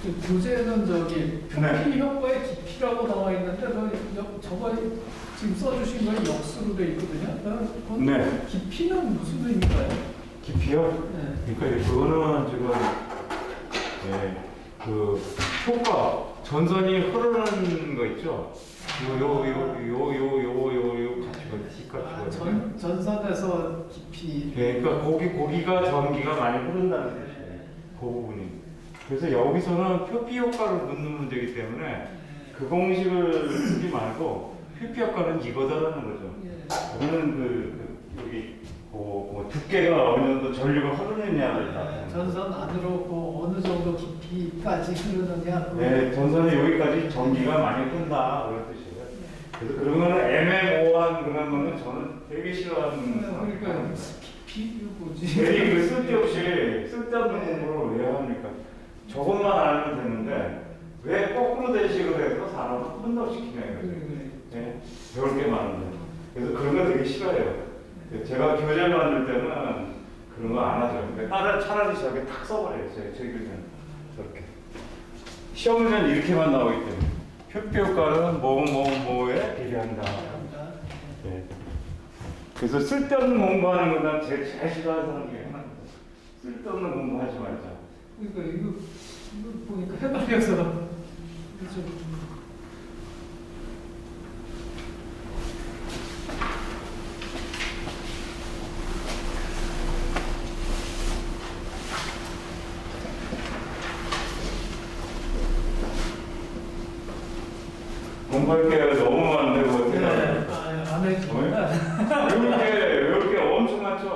교재는 저기 표피 효과의 깊이라고 나와 있는데 저거 지금 써주신 건 역수로 돼 있거든요. 그건 네. 깊이는 무슨 의미인가요? 깊이요? 네. 그러니까 그거는 지금 그 효과 전선이 흐르는 거 있죠. 요 같이 전선에서 깊이. 그러니까 고기가 전기가 많이 흐른다는 뜻이에요. 그 부분이. 그래서 여기서는 표피 효과를 묻는 문제이기 때문에 그 공식을 쓰지 말고 표피 효과는 이거다라는 거죠. 그거는 여기 두께가 어느 정도 전류가 흐르느냐를 다. 전선 안으로 어느 정도 깊이까지 흐르느냐. 네, 전선이 여기까지 전기가 많이 끈다 그런 뜻이에요. 그래서 그런 거는 애매모호한 그런 거는 저는 되게 싫어하는. 그러니까 깊이 뭐지? 괜히 그 쓸데없는 공부를 왜 합니까? 저것만 알면 되는데 왜 거꾸로 된 식으로 해서 사람을 혼납시키냐 이거죠. 네, 배울 게 많은데. 그래서 그런 거 되게 싫어해요. 제가 교재 만들 때는 그런 거 안 하죠. 그러니까 차라리 저렇게 탁 써버려요. 제 교재는 저렇게. 시험 문제는 이렇게만 나오기 때문에 표피 효과는 뭐에 비례한다. 네. 그래서 쓸데없는 공부하는 건 난 제일 싫어하는 사람 중에 하나입니다. 쓸데없는 공부하지 말자. 그러니까 이거 보니까 해당해서 좀. 공부할 게 너무 많은데 뭐 어떻게 안 해주구나. 외울 게 엄청 많죠.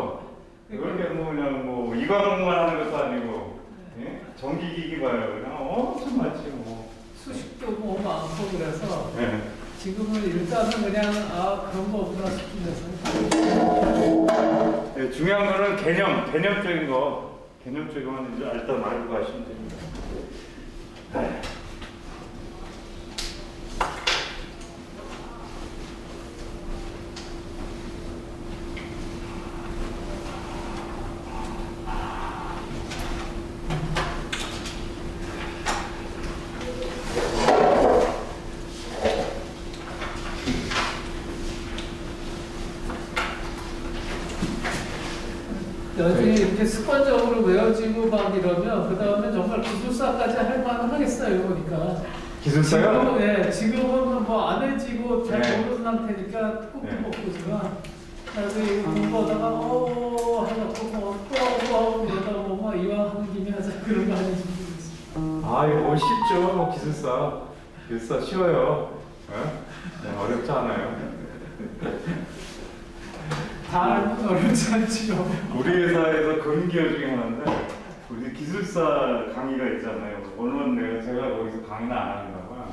외울 게 뭐 그냥 뭐 이 과목만 하는 것도 아니고 예? 전기기기 봐요. 그냥 엄청 많지 뭐. 수식도 뭐 많고 그래서 네. 지금은 일단은 그냥 그런 거 없구나 싶은데서. 네, 중요한 거는 개념적인 거는 이제 일단 알고 가시면 됩니다. 네. 나중에 이렇게 습관적으로 외워지고 막 이러면 그 다음에 정말 기술사까지 할 만은 하겠어요 보니까. 기술사요? 지금은 뭐 안 해지고 잘 네. 모르는 상태니까 뚜껑도 네. 먹고지만 나중에 이거 공부하다가 해놓고 또 하고 이러다 보면 이왕 하는 김에 하자 그런 거 아닌지 모르겠어요. 아 이거 쉽죠. 기술사 쉬워요. 네? 어렵지 않아요. 다 알면 어렵지 않지요. 우리 회사에서 근기어 중에 하나인데 우리 기술사 강의가 있잖아요. 물론 제가 거기서 강의는 안 합니다만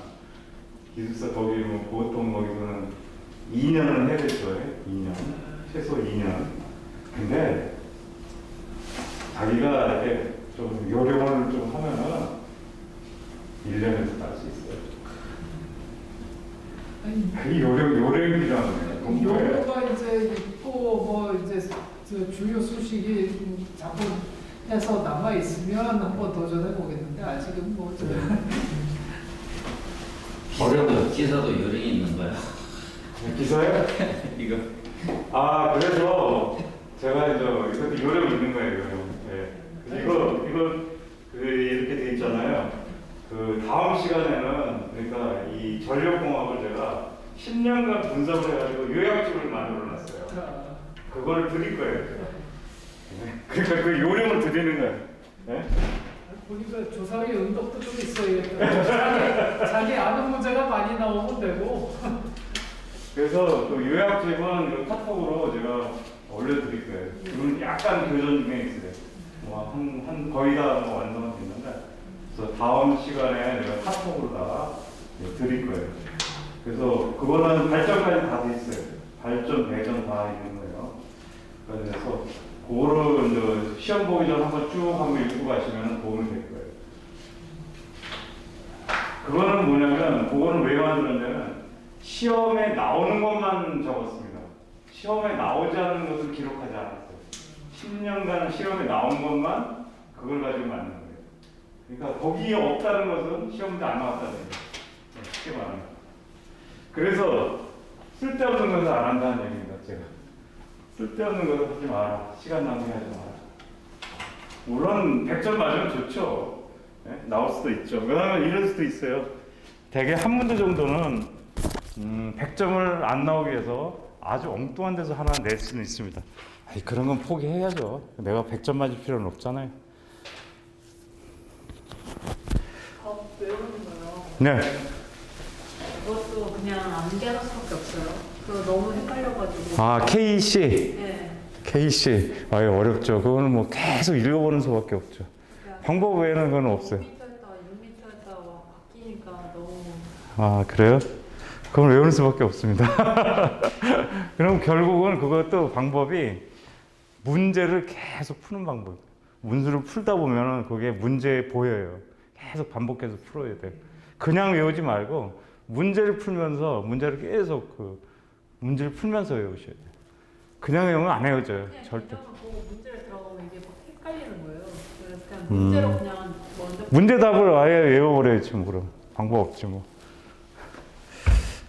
기술사 거기 뭐 보통 거기서는 2년을 해야 되죠. 2년 최소 2년. 근데 자기가 이렇게 좀 요령을 좀 하면은 1년에서 딸 수 있어요. 그 요령이 필요한 거예요. 요거가 이제 있고 뭐 이제 주요 수식이 자본해서 남아 있으면 한번 도전해 보겠는데 아직은 뭐 기사도 요령이 있는 거야. 기사요? 이거. 그래서 제가 이것도 요령 있는 거예요. 요령. 네. 이거 이렇게 돼 있잖아요. 그 다음 시간에는 그러니까 이 전력공학을 제가 10년간 분석을 해가지고 요약집을 만들어놨어요. 그걸 드릴 거예요. 네. 그러니까 그 요령을 드리는 거예요. 네? 보니까 조상의 응덕도 좀 있어요. 자기 아는 문제가 많이 나오면 되고. 그래서 그 요약집은 카톡으로 제가 올려드릴 거예요. 이건 약간 교전 중에 있어요. 한 거의 다 완성은 됐는데, 그래서 다음 시간에 내가 카톡으로다가 드릴 거예요. 그래서 그거는 발전까지 다 돼 있어요. 발전, 배전 다 있는 거예요. 그래서 그거를 이제 시험 보기 전 한번 쭉 한번 읽고 가시면 도움이 될 거예요. 그거는 뭐냐면, 그거는 왜 만들었냐면, 시험에 나오는 것만 적었습니다. 시험에 나오지 않는 것을 기록하지 않았어요. 10년간 시험에 나온 것만 그걸 가지고 만든 거예요. 그러니까 거기에 없다는 것은 시험 문제 안 나왔다는 얘기예요. 쉽게 말하면. 그래서 쓸데없는 것을 안 한다는 얘기입니다. 제가 쓸데없는 것을 하지 마라. 시간 낭비하지 마라. 물론 100점 맞으면 좋죠. 네? 나올 수도 있죠. 그다음에 이럴 수도 있어요. 대개 한 문제 정도는 100점을 안 나오기 위해서 아주 엉뚱한 데서 하나 낼 수는 있습니다. 아이, 그런 건 포기해야죠. 내가 100점 맞을 필요는 없잖아요. 외우는 거요. 네. 그것도 그냥 암기할 수밖에 없어요. 그거 너무 헷갈려가지고. 아, KC. 네. KC. 아유, 어렵죠. 그거는 뭐 계속 읽어보는 수밖에 없죠. 방법 외에는 그건 없어요. 5m에다 6m에다 바뀌니까 너무. 아, 그래요? 그럼 외우는 수밖에 없습니다. 그럼 결국은 그것도 방법이 문제를 계속 푸는 방법. 문수를 풀다 보면은 그게 문제에 보여요. 계속 반복해서 풀어야 돼요. 그냥 외우지 말고 문제를 풀면서 문제를 계속 문제를 풀면서 외우셔야 돼요. 그냥 외우면 안 외워져요. 그냥 절대. 개념을 보고 문제를 들어가면 이게 막 헷갈리는 거예요. 그래서 그냥 문제로 그냥 먼저. 문제 답을 아예 외워버려야지 뭐 그럼. 방법 없지 뭐.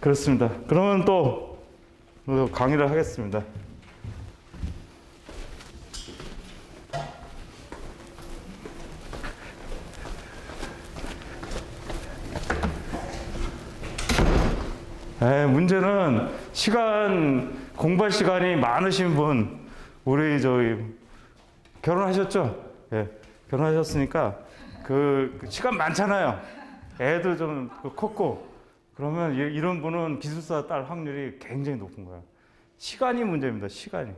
그렇습니다. 그러면 또 강의를 하겠습니다. 문제는 공부할 시간이 많으신 분, 우리 결혼하셨죠? 예, 결혼하셨으니까 그 시간 많잖아요. 애들 좀 컸고, 그러면 이런 분은 기술사 딸 확률이 굉장히 높은 거예요. 시간이 문제입니다, 시간이.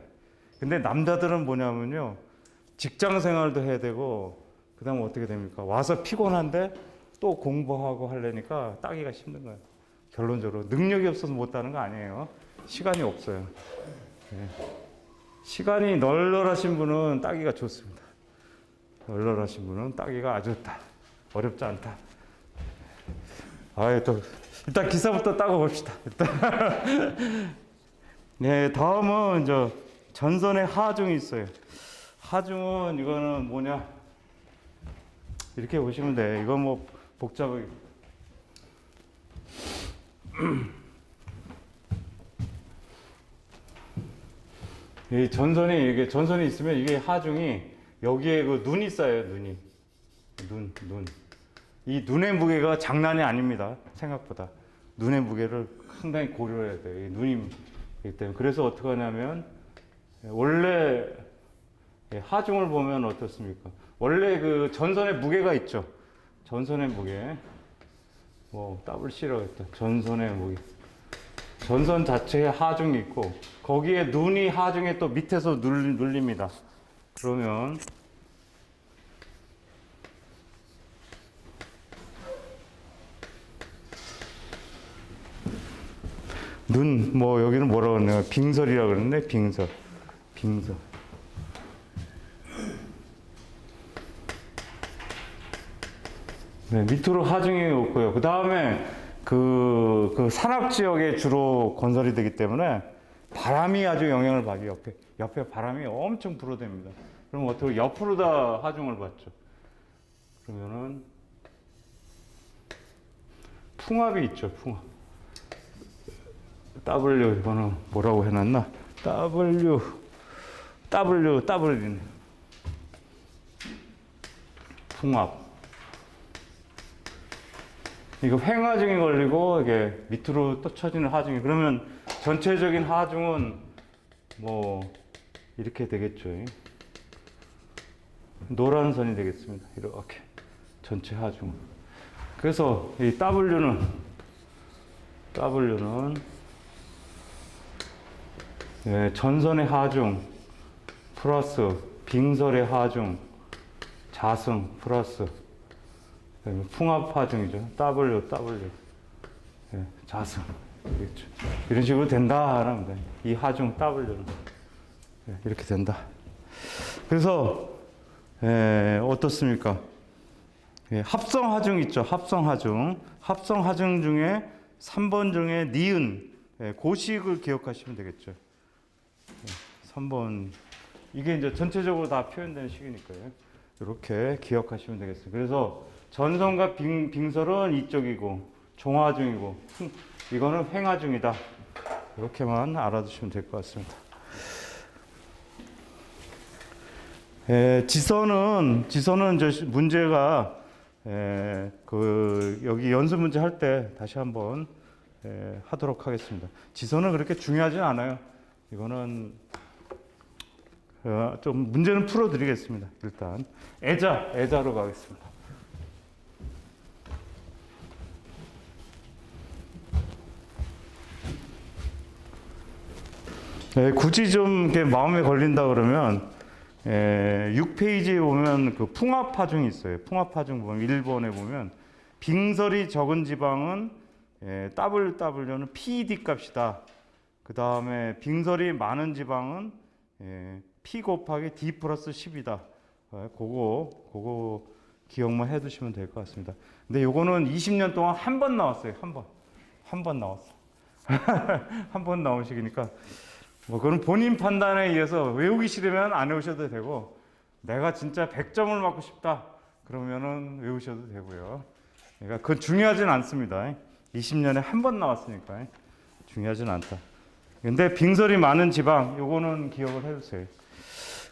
근데 남자들은 뭐냐면요, 직장 생활도 해야 되고, 그 다음에 어떻게 됩니까? 와서 피곤한데 또 공부하고 하려니까 따기가 힘든 거예요. 결론적으로 능력이 없어서 못 따는 거 아니에요. 시간이 없어요. 네. 시간이 널널하신 분은 따기가 좋습니다. 널널하신 분은 따기가 아주 좋다. 어렵지 않다. 또 일단 기사부터 따고 봅시다. 일단 네, 다음은 전선의 하중이 있어요. 하중은 이거는 뭐냐? 이렇게 보시면 돼. 이거 뭐 복잡하게. 이 전선이 있으면 이게 하중이 여기에 그 눈이 쌓여요. 눈. 이 눈의 무게가 장난이 아닙니다. 생각보다 눈의 무게를 상당히 고려해야 돼요. 이 눈이기 때문에. 그래서 어떻게 하냐면 원래 하중을 보면 어떻습니까? 원래 그 전선의 무게가 있죠. 전선의 무게. WC라고 했다. 전선의 무게. 전선 자체에 하중이 있고 거기에 눈이 하중에 또 밑에서 눌립니다. 그러면 여기는 뭐라고 그러냐? 빙설이라고 그러네. 빙설. 네, 밑으로 하중이 없고요. 그 다음에 그 산악 지역에 주로 건설이 되기 때문에 바람이 아주 영향을 받기 옆에 바람이 엄청 불어댑니다. 그럼 어떻게 옆으로 다 하중을 받죠? 그러면은 풍압이 있죠. 풍압. W 이거는 뭐라고 해놨나? W네. 풍압. 이거 횡하중이 걸리고 이게 밑으로 또 쳐지는 하중이. 그러면 전체적인 하중은 이렇게 되겠죠. 노란 선이 되겠습니다. 이렇게 전체 하중. 그래서 이 W는 전선의 하중 플러스 빙설의 하중 자승 플러스 풍압 하중이죠. W. 자승. 그렇죠. 이런 식으로 된다 하는 겁니다. 이 하중 W는. 이렇게 된다. 그래서, 어떻습니까? 합성 하중 있죠. 합성 하중 중에 3번 중에 니은, 고식을 기억하시면 되겠죠. 3번. 이게 이제 전체적으로 다 표현되는 식이니까요. 이렇게 기억하시면 되겠습니다. 그래서 전선과 빙설은 이쪽이고 종화중이고 이거는 횡화중이다. 이렇게만 알아두시면 될 것 같습니다. 지선은 이제 문제가 여기 연습 문제 할 때 다시 한번 하도록 하겠습니다. 지선은 그렇게 중요하진 않아요. 이거는 좀 문제는 풀어드리겠습니다. 일단 애자로 가겠습니다. 굳이 좀 이렇게 마음에 걸린다 그러면 6페이지에 보면 그 풍화파중이 있어요. 풍화파중 보면 1번에 보면 빙설이 적은 지방은 WW는 PD 값이다. 그 다음에 빙설이 많은 지방은 P 곱하기 D 플러스 10이다. 그거 기억만 해두시면 될 것 같습니다. 근데 요거는 20년 동안 한 번 나왔어요. 한 번 나왔어. 한 번 나온 식이니까 그건 본인 판단에 의해서 외우기 싫으면 안 외우셔도 되고 내가 진짜 100점을 맞고 싶다 그러면은 외우셔도 되고요. 그러니까 그건 중요하진 않습니다. 20년에 한 번 나왔으니까 중요하진 않다. 근데 빙설이 많은 지방 요거는 기억을 해주세요.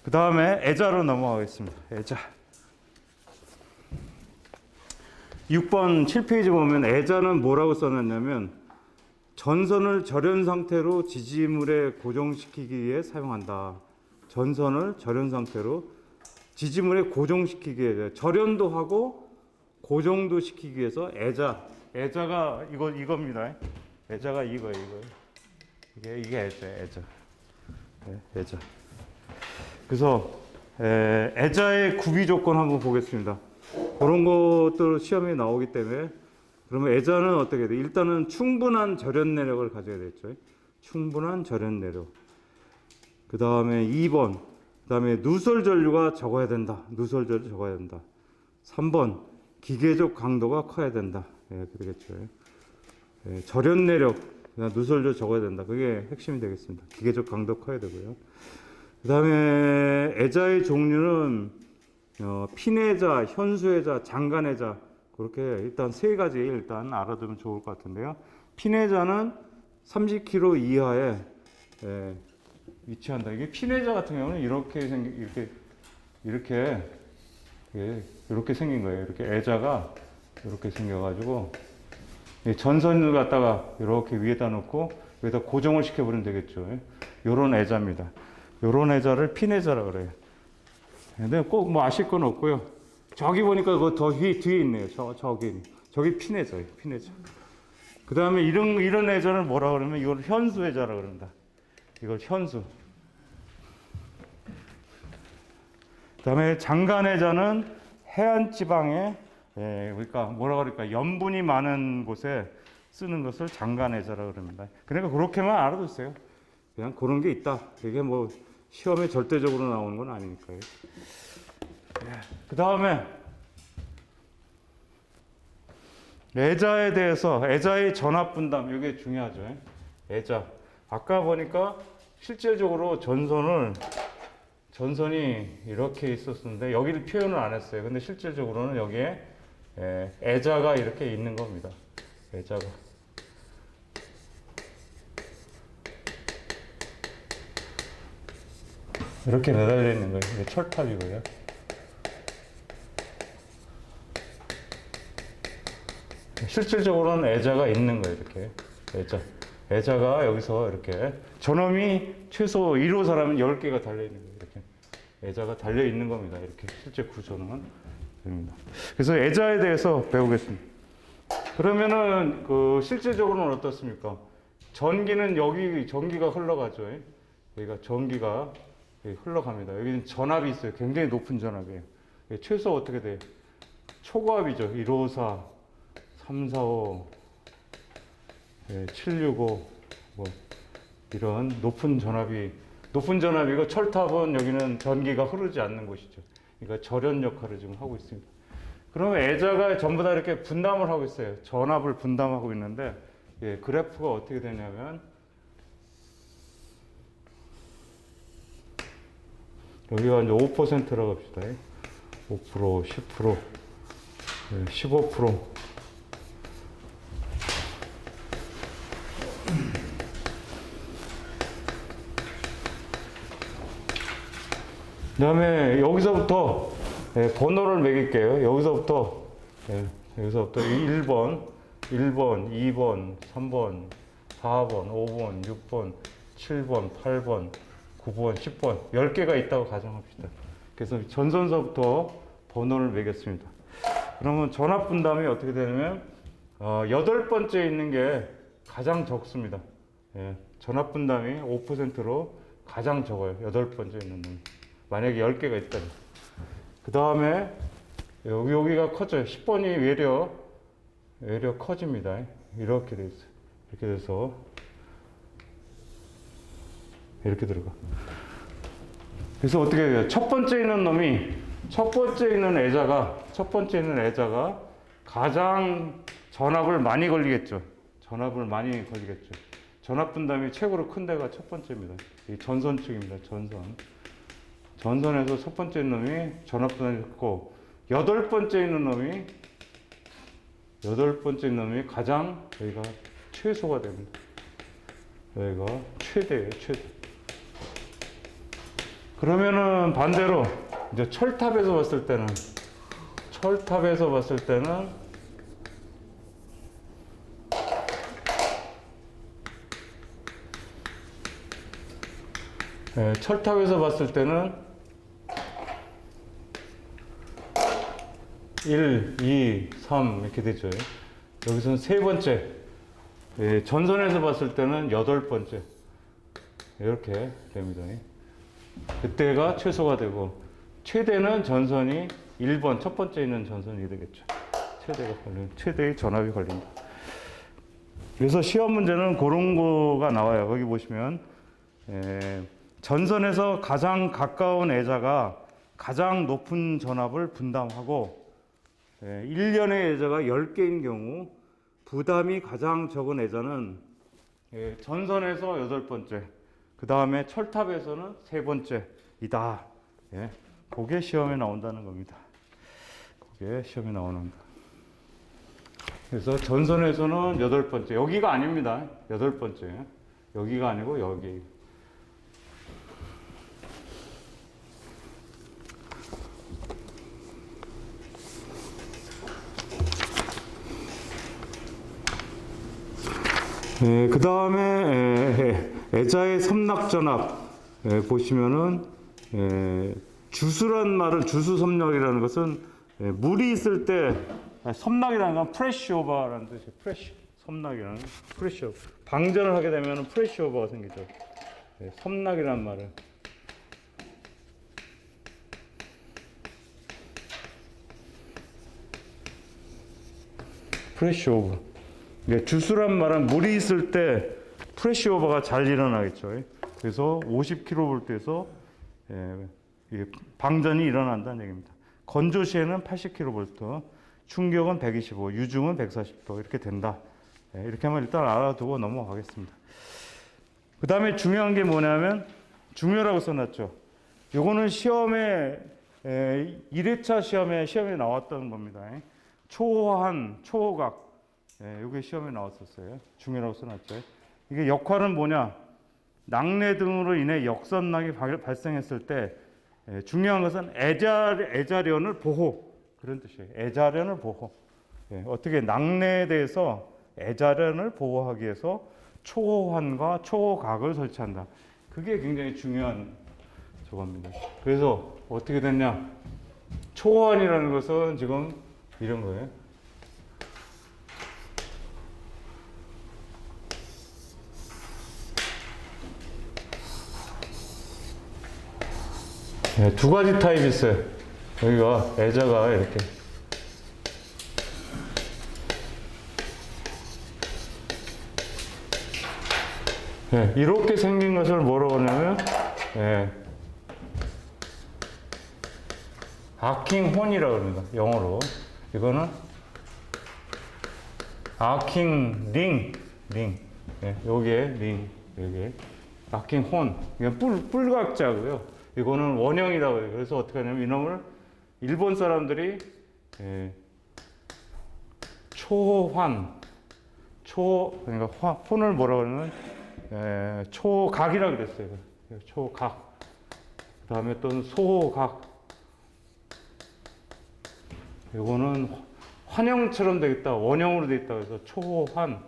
그 다음에 애자로 넘어가겠습니다. 애자 6번 7페이지 보면 애자는 뭐라고 써놨냐면 전선을 절연 상태로 지지물에 고정시키기 위해 사용한다. 전선을 절연 상태로 지지물에 고정시키기 위해 절연도 하고 고정도 시키기 위해서 애자가 이겁니다. 애자가 이거예요. 이게 애자. 애자. 그래서 애자의 구비 조건 한번 보겠습니다. 그런 것도 시험에 나오기 때문에 그러면 애자는 어떻게 돼? 일단은 충분한 절연 내력을 가져야 되겠죠. 충분한 절연 내력. 그 다음에 2번. 그 다음에 누설 전류가 적어야 된다. 누설 전류 적어야 된다. 3번. 기계적 강도가 커야 된다. 그러겠죠. 절연 내력, 누설 전류 적어야 된다. 그게 핵심이 되겠습니다. 기계적 강도 커야 되고요. 그 다음에 애자의 종류는 핀애자, 현수애자, 장간애자 그렇게 일단 세 가지 일단 알아두면 좋을 것 같은데요. 핀애자는 30km 이하에 위치한다. 이게 핀애자 같은 경우는 이렇게 생긴 거예요. 이렇게 애자가 이렇게 생겨가지고 전선을 갖다가 이렇게 위에다 놓고 여기다 고정을 시켜버리면 되겠죠. 요런 애자입니다. 요런 애자를 핀애자라 그래요. 근데 꼭 뭐 아실 건 없고요. 저기 보니까 그거 더 뒤에 있네요. 저기 핀애자예요. 핀애자. 그 다음에 이런 애자를 뭐라 그러면 이걸 현수 애자라 그런다. 이걸 현수. 그 다음에 장간 애자는 해안 지방에 그러니까 뭐라 그럴까 염분이 많은 곳에 쓰는 것을 장간 애자라 그럽니다. 그러니까 그렇게만 알아두세요. 그냥 그런 게 있다. 이게 뭐 시험에 절대적으로 나오는 건 아니니까요. 그 다음에 애자에 대해서 애자의 전압 분담 이게 중요하죠. 애자 아까 보니까 실질적으로 전선이 이렇게 있었는데 여기를 표현을 안 했어요. 근데 실질적으로는 여기에 애자가 이렇게 있는 겁니다. 애자가 이렇게 매달려 있는 거예요. 이게 철탑이고요. 실질적으로는 애자가 있는 거예요. 이렇게 애자가 여기서 이렇게 저놈이 최소 1호사라면 10개가 달려 있는 거예요. 이렇게 애자가 달려 있는 겁니다. 이렇게 실제 구조는 됩니다. 그래서 애자에 대해서 배우겠습니다. 그러면은 실질적으로는 어떻습니까? 전기는 여기 전기가 흘러가죠. 여기가 전기가 흘러갑니다. 여기는 전압이 있어요. 굉장히 높은 전압이에요. 최소 어떻게 돼요? 초고압이죠. 154, 345, 765, 뭐 이런 높은 전압이고 철탑은 여기는 전기가 흐르지 않는 곳이죠. 그러니까 절연 역할을 지금 하고 있습니다. 그러면 애자가 전부 다 이렇게 분담을 하고 있어요. 전압을 분담하고 있는데 그래프가 어떻게 되냐면 여기가 이제 5%라고 합시다. 5%, 10%, 15%. 그다음에 여기서부터 번호를 매길게요. 여기서부터 1번, 2번, 3번, 4번, 5번, 6번, 7번, 8번, 9번, 10번 10개가 있다고 가정합시다. 그래서 전선서부터 번호를 매겼습니다. 그러면 전압 분담이 어떻게 되냐면 8번째 있는 게 가장 적습니다. 전압 분담이 5%로 가장 적어요. 8번째 있는 놈. 만약에 10개가 있다면. 그 다음에 여기가 커져요. 10번이 외려 커집니다. 이렇게 돼 있어요. 이렇게 돼서 이렇게 들어가. 그래서 어떻게 해요? 첫 번째 있는 애자가 가장 전압을 많이 걸리겠죠. 전압 분담이 최고로 큰 데가 첫 번째입니다. 이 전선 측입니다. 전선에서 첫 번째 놈이 전압 분담이 크고 여덟 번째 있는 놈이 가장 여기가 최소가 됩니다. 여기가 최대예요, 최대. 그러면은 반대로 이제 철탑에서 봤을 때는 철탑에서 봤을 때는 1, 2, 3 이렇게 되죠. 여기서는 세 번째. 전선에서 봤을 때는 8번째. 이렇게 됩니다. 그때가 최소가 되고 최대는 전선이 1번 첫 번째 있는 전선이 되겠죠. 최대의 전압이 걸린다. 그래서 시험 문제는 그런 거가 나와요. 거기 보시면 전선에서 가장 가까운 애자가 가장 높은 전압을 분담하고 1년의 애자가 10개인 경우 부담이 가장 적은 애자는 전선에서 8번째, 그 다음에 철탑에서는 3번째이다. 그게 시험에 나온다는 겁니다. 그래서 전선에서는 8번째, 여기가 아닙니다. 8번째. 여기가 아니고 여기. 그 다음에 애자의 섬락전압 보시면은 주수섬락이라는 것은 물이 있을 때 섬락이라는 건 프레시 오버라는 뜻이에요. 섬락이라는 프레시 오버. 방전을 하게 되면 프레시 오버가 생기죠. 섬락이라는 말은 프레시 오버. 주수란 말은 물이 있을 때 프레시 오버가 잘 일어나겠죠. 그래서 50kV에서 방전이 일어난다는 얘기입니다. 건조 시에는 80kV, 충격은 125, 유중은 140도 이렇게 된다. 이렇게 하면 일단 알아두고 넘어가겠습니다. 그 다음에 중요한 게 뭐냐면 중요라고 써놨죠. 요거는 시험에 1회차 시험에 나왔던 겁니다. 초호한, 초호각. 이게 시험에 나왔었어요. 중요라고 써놨죠. 이게 역할은 뭐냐? 낙뢰 등으로 인해 역선락이 발생했을 때 중요한 것은 애자련을 보호. 그런 뜻이에요. 애자련을 보호. 어떻게 낙뢰에 대해서 애자련을 보호하기 위해서 초호환과 초호각을 설치한다. 그게 굉장히 중요한 저겁니다. 그래서 어떻게 됐냐? 초호환이라는 것은 지금 이런 거예요. 두 가지 타입이 있어요. 여기가 애자가 이렇게 이렇게 생긴 것을 뭐라고 하냐면 아킹혼이라고 합니다. 영어로. 이거는 아킹 링. 여기에 링. 여기에 아킹혼. 이건 뿔각자고요. 이거는 원형이라고 해요. 그래서 어떻게 하냐면 이놈을 일본 사람들이 그러니까 혼을 뭐라 그러면 초각이라 그랬어요. 초각. 그 다음에 또 소각. 이거는 환영처럼 되겠다. 원형으로 되어 있다. 그래서 초환.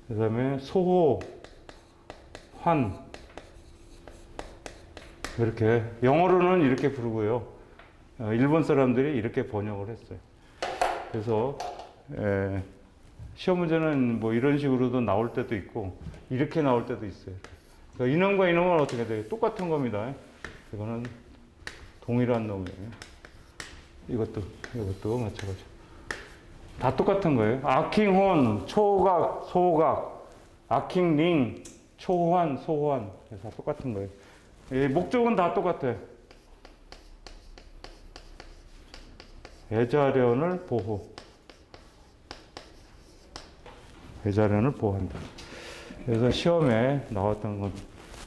그 다음에 소호, 환. 이렇게. 영어로는 이렇게 부르고요. 일본 사람들이 이렇게 번역을 했어요. 그래서, 시험 문제는 뭐 이런 식으로도 나올 때도 있고, 이렇게 나올 때도 있어요. 그러니까 이놈과 이놈은 어떻게 돼요? 똑같은 겁니다. 이거는 동일한 놈이에요. 이것도 마찬가지. 다 똑같은 거예요. 아킹혼, 초각, 소각, 아킹링, 초환, 소환. 다 똑같은 거예요. 목적은 다 똑같아요. 애자련을 보호. 애자련을 보호한다. 그래서 시험에 나왔던 건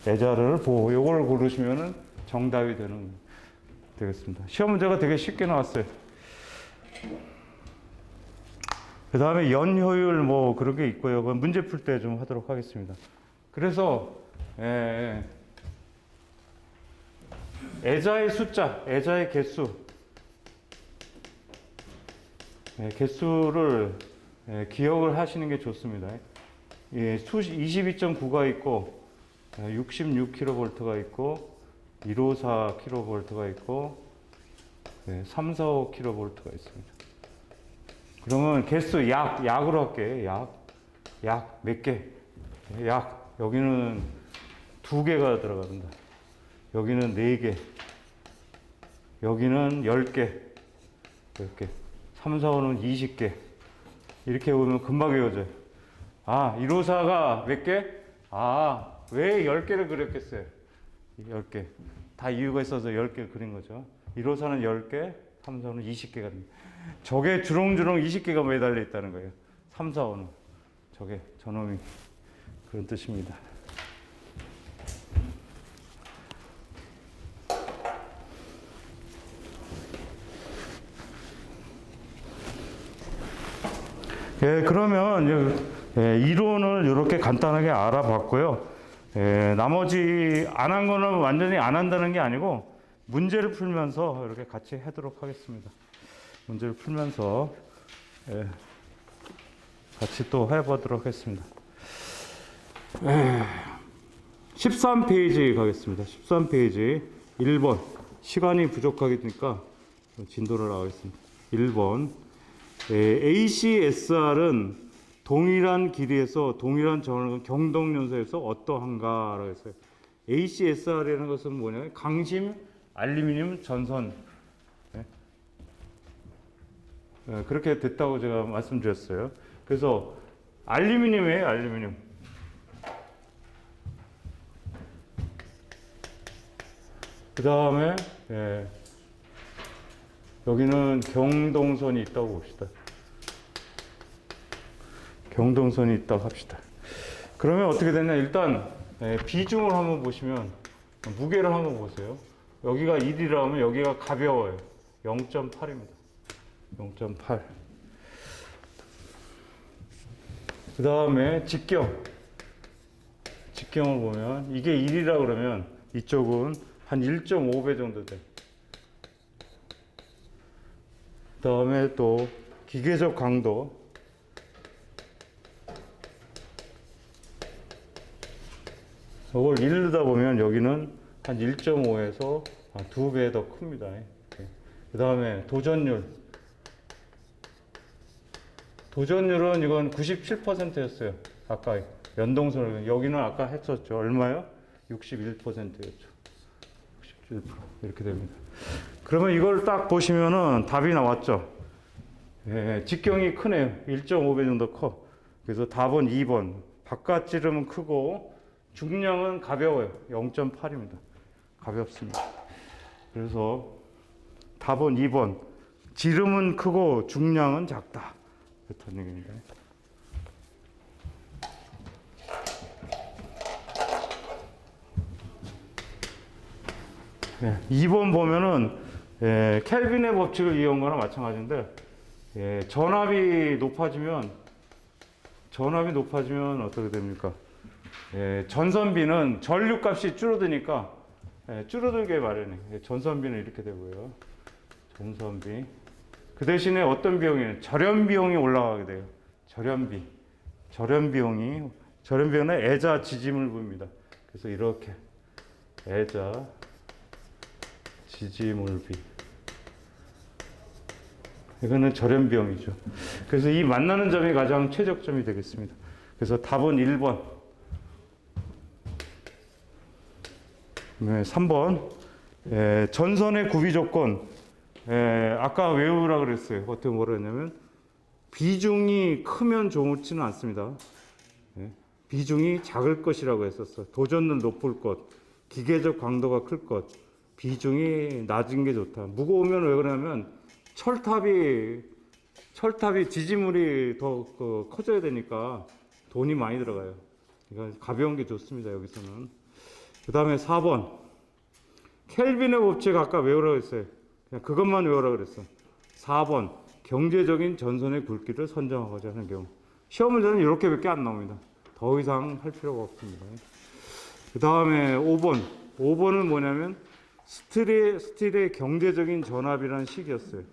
애자련을 보호. 요걸 고르시면은 정답이 되겠습니다. 시험 문제가 되게 쉽게 나왔어요. 그 다음에 연효율 뭐 그런 게 있고요. 그건 문제 풀 때 좀 하도록 하겠습니다. 그래서 애자의 숫자, 애자의 개수, 개수를 기억을 하시는 게 좋습니다. 22.9가 있고 66kV가 있고 154kV가 있고 345kV가 있습니다. 그러면 개수 약으로 할게요. 약 몇 개? 약 여기는 2개가 들어갑니다. 여기는 4개. 여기는 10개. 10개. 3, 4, 5는 20개. 이렇게 보면 금방 외워져요. 154가 몇 개? 왜 10개를 그렸겠어요? 10개. 다 이유가 있어서 10개를 그린 거죠. 154는 10개, 3, 4, 5는 20개가 됩니다. 저게 주렁주렁 20개가 매달려 있다는 거예요. 3, 4, 5는. 저놈이. 그런 뜻입니다. 그러면 이론을 이렇게 간단하게 알아봤고요. 나머지 안 한 거는 완전히 안 한다는 게 아니고 문제를 풀면서 이렇게 같이 하도록 하겠습니다. 문제를 풀면서 같이 또 해보도록 하겠습니다. 13페이지 가겠습니다. 13페이지 1번. 시간이 부족하니까 진도를 나가겠습니다. 1번. ACSR은 동일한 길이에서 동일한 전원 경동연소에서 어떠한가라고 했어요. ACSR이라는 것은 뭐냐면 강심 알루미늄 전선. 그렇게 됐다고 제가 말씀드렸어요. 그래서 알루미늄이에요, 알루미늄. 그 다음에 여기는 경동선이 있다고 봅시다. 경동선이 있다고 합시다. 그러면 어떻게 되냐? 일단 비중을 한번 보시면 무게를 한번 보세요. 여기가 1이라면 여기가 가벼워요. 0.8입니다. 0.8. 그 다음에 직경을 보면 이게 1이라 그러면 이쪽은 한 1.5배 정도 돼. 그 다음에 또 기계적 강도. 이걸 1르다 보면 여기는 한 1.5에서 2배 더 큽니다. 그 다음에 도전율. 도전율은 이건 97%였어요. 아까 연동선을. 여기는 아까 했었죠. 얼마요? 61%였죠. 67% 이렇게 됩니다. 그러면 이걸 딱 보시면은 답이 나왔죠. 직경이 크네요. 1.5배 정도 커. 그래서 답은 2번. 바깥 지름은 크고 중량은 가벼워요. 0.8입니다. 가볍습니다. 그래서 답은 2번. 지름은 크고 중량은 작다. 그렇다는 얘기입니다. 2번 보면은 켈빈의 법칙을 이용한 거나 마찬가지인데 전압이 높아지면 어떻게 됩니까? 전선비는 전류값이 줄어드니까 줄어들게 마련해. 전선비는 이렇게 되고요. 전선비. 그 대신에 어떤 비용이 절연 비용이 올라가게 돼요. 절연 비용은 애자 지지물비입니다. 그래서 이렇게 애자 지지물비. 이거는 절연 비용이죠. 그래서 이 만나는 점이 가장 최적점이 되겠습니다. 그래서 답은 1번. 네, 3번. 전선의 구비 조건. 아까 외우라 그랬어요. 어떻게 뭐라 했냐면 비중이 크면 좋지는 않습니다. 비중이 작을 것이라고 했었어. 도전은 높을 것, 기계적 강도가 클 것, 비중이 낮은 게 좋다. 무거우면 왜 그러냐면 철탑이 지지물이 더 커져야 되니까 돈이 많이 들어가요. 그러니까 가벼운 게 좋습니다. 여기서는. 그 다음에 4번. 켈빈의 법칙 아까 외우라고 했어요. 그냥 그것만 외우라고 그랬어. 4번. 경제적인 전선의 굵기를 선정하고자 하는 경우. 시험 문제는 이렇게밖에 안 나옵니다. 더 이상 할 필요가 없습니다. 그 다음에 5번. 5번은 뭐냐면 스틸의 경제적인 전압이라는 식이었어요.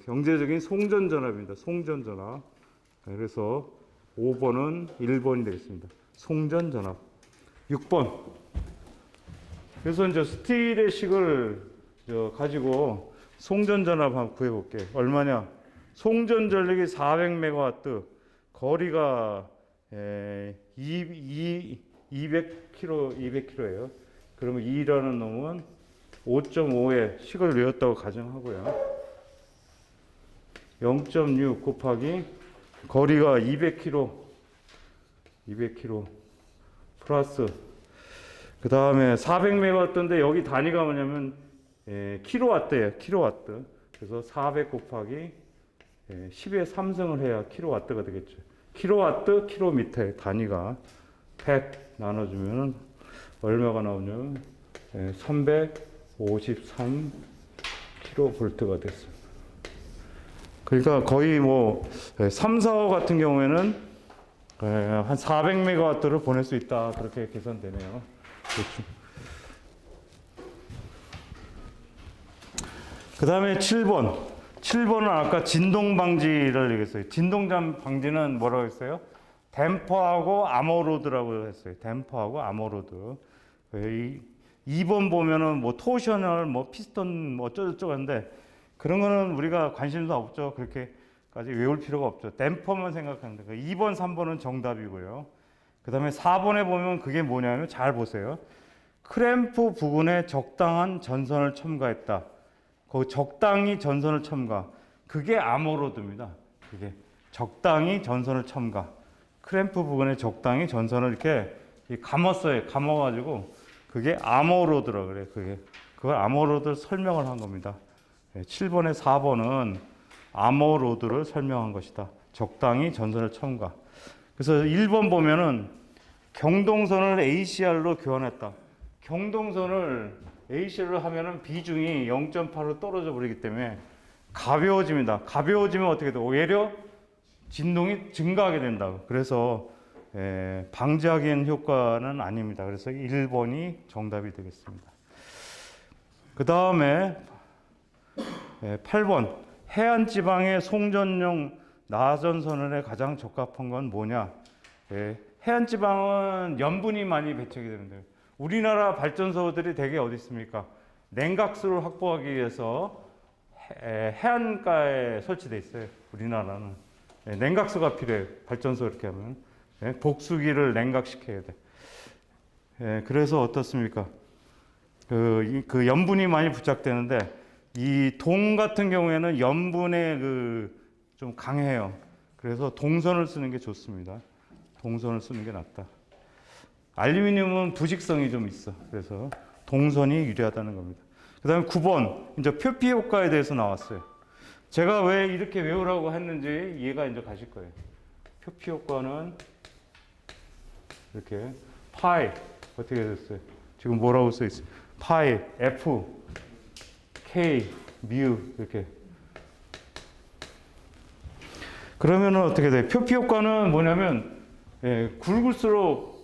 경제적인 송전 전압입니다. 송전 전압. 그래서 5번은 1번이 되겠습니다. 송전 전압. 6번. 그래서 이제 스틸의 식을 가지고 송전 전압 한번 구해볼게. 얼마냐? 송전 전력이 400메가와트, 거리가 200km예요. 그러면 2라는 놈은 5.5의 식을 외웠다고 가정하고요. 0.6 곱하기 거리가 200km 플러스 그 다음에 400메가와트인데 여기 단위가 뭐냐면 킬로와트예요. 킬로와트. 그래서 400 곱하기 10의 3승을 해야 킬로와트가 되겠죠. 킬로와트, 킬로미터 단위가 100 나눠주면 얼마가 나오냐면 353 킬로볼트가 됐어요. 그러니까 거의 뭐 3, 4호 같은 경우에는 한 400메가와트를 보낼 수 있다. 그렇게 계산되네요. 그 다음에 7번. 7번은 아까 진동 방지를 얘기했어요. 진동 방지는 뭐라고 했어요? 댐퍼하고 아머로드라고 했어요. 댐퍼하고 아머로드. 2번 보면은 뭐 토셔널, 뭐 피스톤, 뭐 어쩌고저쩌고 하는데 그런 거는 우리가 관심도 없죠. 그렇게까지 외울 필요가 없죠. 댐퍼만 생각하면 돼요. 2번, 3번은 정답이고요. 그 다음에 4번에 보면 그게 뭐냐면 잘 보세요. 크램프 부근에 적당한 전선을 첨가했다. 그 적당히 전선을 첨가. 그게 아머로드입니다. 그게 적당히 전선을 첨가. 크램프 부근에 적당히 전선을 이렇게 감았어요. 감아가지고 그게 아머로드라고 그래요. 그걸 아머로드를 설명을 한 겁니다. 7번에 4번은 아머로드를 설명한 것이다. 적당히 전선을 첨가. 그래서 1번 보면은 경동선을 ACR로 교환했다. 경동선을 ACR로 하면은 비중이 0.8로 떨어져 버리기 때문에 가벼워집니다. 가벼워지면 어떻게 돼요? 오히려 진동이 증가하게 된다. 그래서 방지하기엔 효과는 아닙니다. 그래서 1번이 정답이 되겠습니다. 그 다음에 8번. 해안지방의 송전용 나전선원에 가장 적합한 건 뭐냐? 해안지방은 염분이 많이 배출이 되는데 우리나라 발전소들이 대개 어디 있습니까? 냉각수를 확보하기 위해서 해안가에 설치되어 있어요. 우리나라는. 냉각수가 필요해요. 발전소 이렇게 하면. 복수기를 냉각시켜야 돼. 그래서 어떻습니까? 그 염분이 많이 부착되는데 이 동 같은 경우에는 염분에 좀 강해요. 그래서 동선을 쓰는 게 좋습니다. 동선을 쓰는 게 낫다. 알루미늄은 부식성이 좀 있어. 그래서 동선이 유리하다는 겁니다. 그 다음에 9번. 이제 표피 효과에 대해서 나왔어요. 제가 왜 이렇게 외우라고 했는지 이해가 이제 가실 거예요. 표피 효과는 이렇게 파이 어떻게 됐어요? 지금 뭐라고 써 있어요? 파이 F K 미우 이렇게. 그러면은 어떻게 돼? 표피 효과는 뭐냐면 굵을수록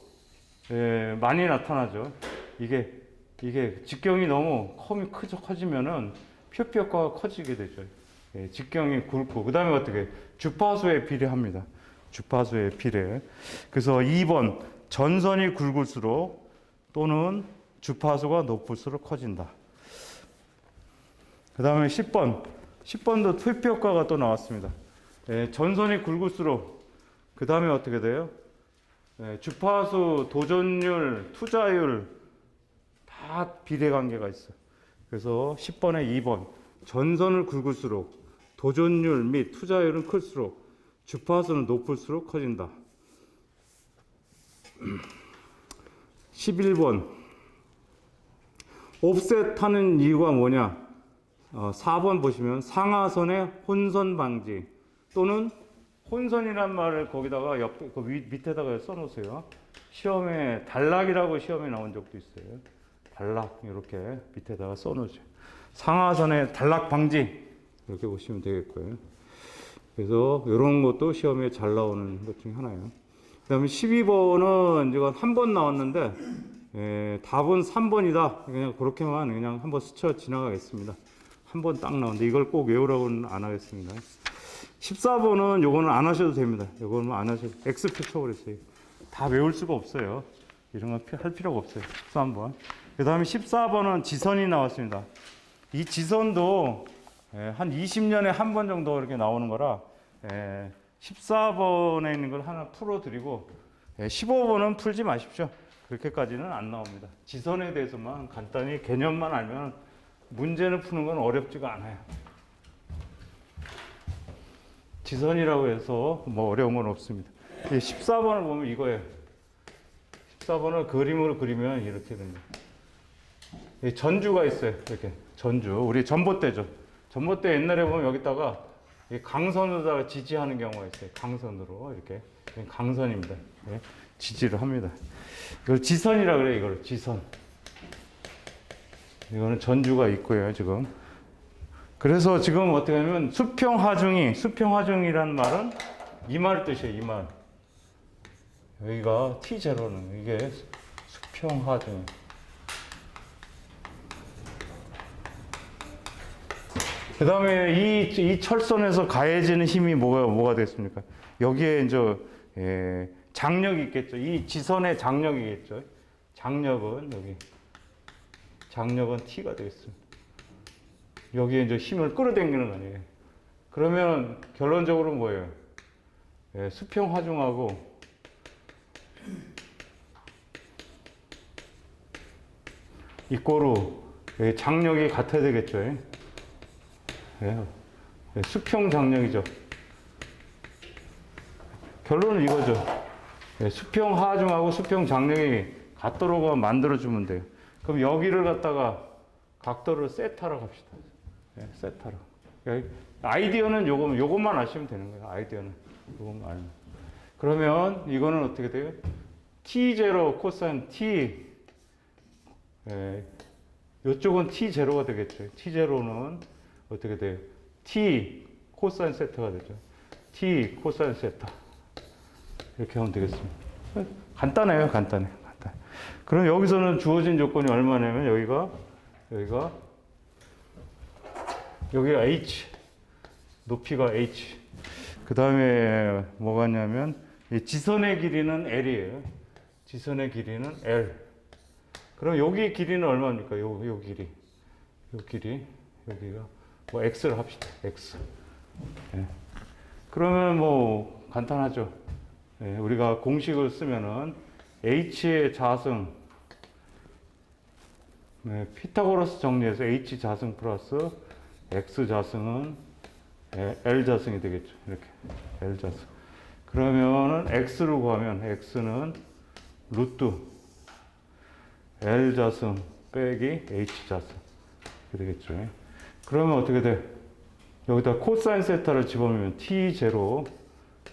많이 나타나죠. 이게 직경이 너무 커지면은 표피 효과가 커지게 되죠. 직경이 굵고 그다음에 어떻게 주파수에 비례합니다. 주파수에 비례. 그래서 2번 전선이 굵을수록 또는 주파수가 높을수록 커진다. 그 다음에 10번도 표피 효과가 또 나왔습니다. 전선이 굵을수록 그 다음에 어떻게 돼요? 주파수, 도전율, 투자율 다 비례관계가 있어요. 그래서 10번에 2번 전선을 굵을수록 도전율 및 투자율은 클수록 주파수는 높을수록 커진다. 11번 옵셋하는 이유가 뭐냐? 4번 보시면 상하선의 혼선 방지 또는 혼선이란 말을 거기다가 그 밑에다가 써놓으세요. 시험에 단락이라고 시험에 나온 적도 있어요. 단락 이렇게 밑에다가 써놓으세요. 상하선의 단락 방지 이렇게 보시면 되겠고요. 그래서 이런 것도 시험에 잘 나오는 것 중에 하나예요. 그 다음에 12번은 이건 한 번 나왔는데 답은 3번이다. 그냥 그렇게만 그냥 한번 스쳐 지나가겠습니다. 한 번 딱 나오는데 이걸 꼭 외우라고는 안 하겠습니다. 14번은 요거는 안 하셔도 됩니다. 요거는 안 하셔도 X표 쳐버렸어요. 다 외울 수가 없어요. 이런 건 할 필요가 없어요. 13번. 그 다음에 14번은 지선이 나왔습니다. 이 지선도 한 20년에 한 번 정도 이렇게 나오는 거라 14번에 있는 걸 하나 풀어드리고 15번은 풀지 마십시오. 그렇게까지는 안 나옵니다. 지선에 대해서만 간단히 개념만 알면 문제를 푸는 건 어렵지가 않아요. 지선이라고 해서 뭐 어려운 건 없습니다. 14번을 보면 이거예요. 14번을 그림으로 그리면 이렇게 됩니다. 전주가 있어요. 이렇게 전주. 우리 전봇대죠. 전봇대 옛날에 보면 여기다가 강선으로다가 지지하는 경우가 있어요. 강선으로 이렇게 강선입니다. 지지를 합니다. 이걸 지선이라 그래요. 이걸 지선. 이거는 전주가 있고요. 지금. 그래서 지금 어떻게 하면 수평하중이라는 말은 이 말 뜻이에요. 이 말. 여기가 T0는 이게 수평하중. 그 다음에 이 철선에서 가해지는 힘이 뭐가 되겠습니까? 여기에 이제 장력이 있겠죠. 이 지선의 장력이겠죠. 장력은 여기. 장력은 T가 되겠습니다. 여기에 이제 힘을 끌어당기는 거 아니에요. 그러면 결론적으로 뭐예요? 수평하중하고 이꼬로 장력이 같아야 되겠죠. 수평 장력이죠. 결론은 이거죠. 수평 하중하고 수평 장력이 같도록 만들어주면 돼요. 그럼 여기를 갖다가 각도를 세타라고 합시다. 세타로. 아이디어는 요것만 아시면 되는 거예요. 아이디어는. 요것만 알면. 그러면 이거는 어떻게 돼요? T0 코사인 T. 요쪽은 T0가 되겠죠. T0는 어떻게 돼요? T 코사인 세타가 되죠. T 코사인 세타. 이렇게 하면 되겠습니다. 간단해요. 간단해. 그럼 여기서는 주어진 조건이 얼마냐면 여기가 H, 높이가 H. 그 다음에 뭐가 있냐면 이 지선의 길이는 L이에요. 지선의 길이는 L. 그럼 여기 길이는 얼마입니까? 요 길이. 여기가 뭐 X를 합시다. X. 그러면 뭐 간단하죠. 우리가 공식을 쓰면은 H의 자승, 피타고라스 정리해서 H 자승 플러스 X 자승은 L 자승이 되겠죠. 이렇게 L 자승. 그러면은 X로 구하면 X는 루트 L 자승 빼기 H 자승 이렇게 되겠죠. 그러면 어떻게 돼? 여기다 코사인 세타를 집어넣으면 T0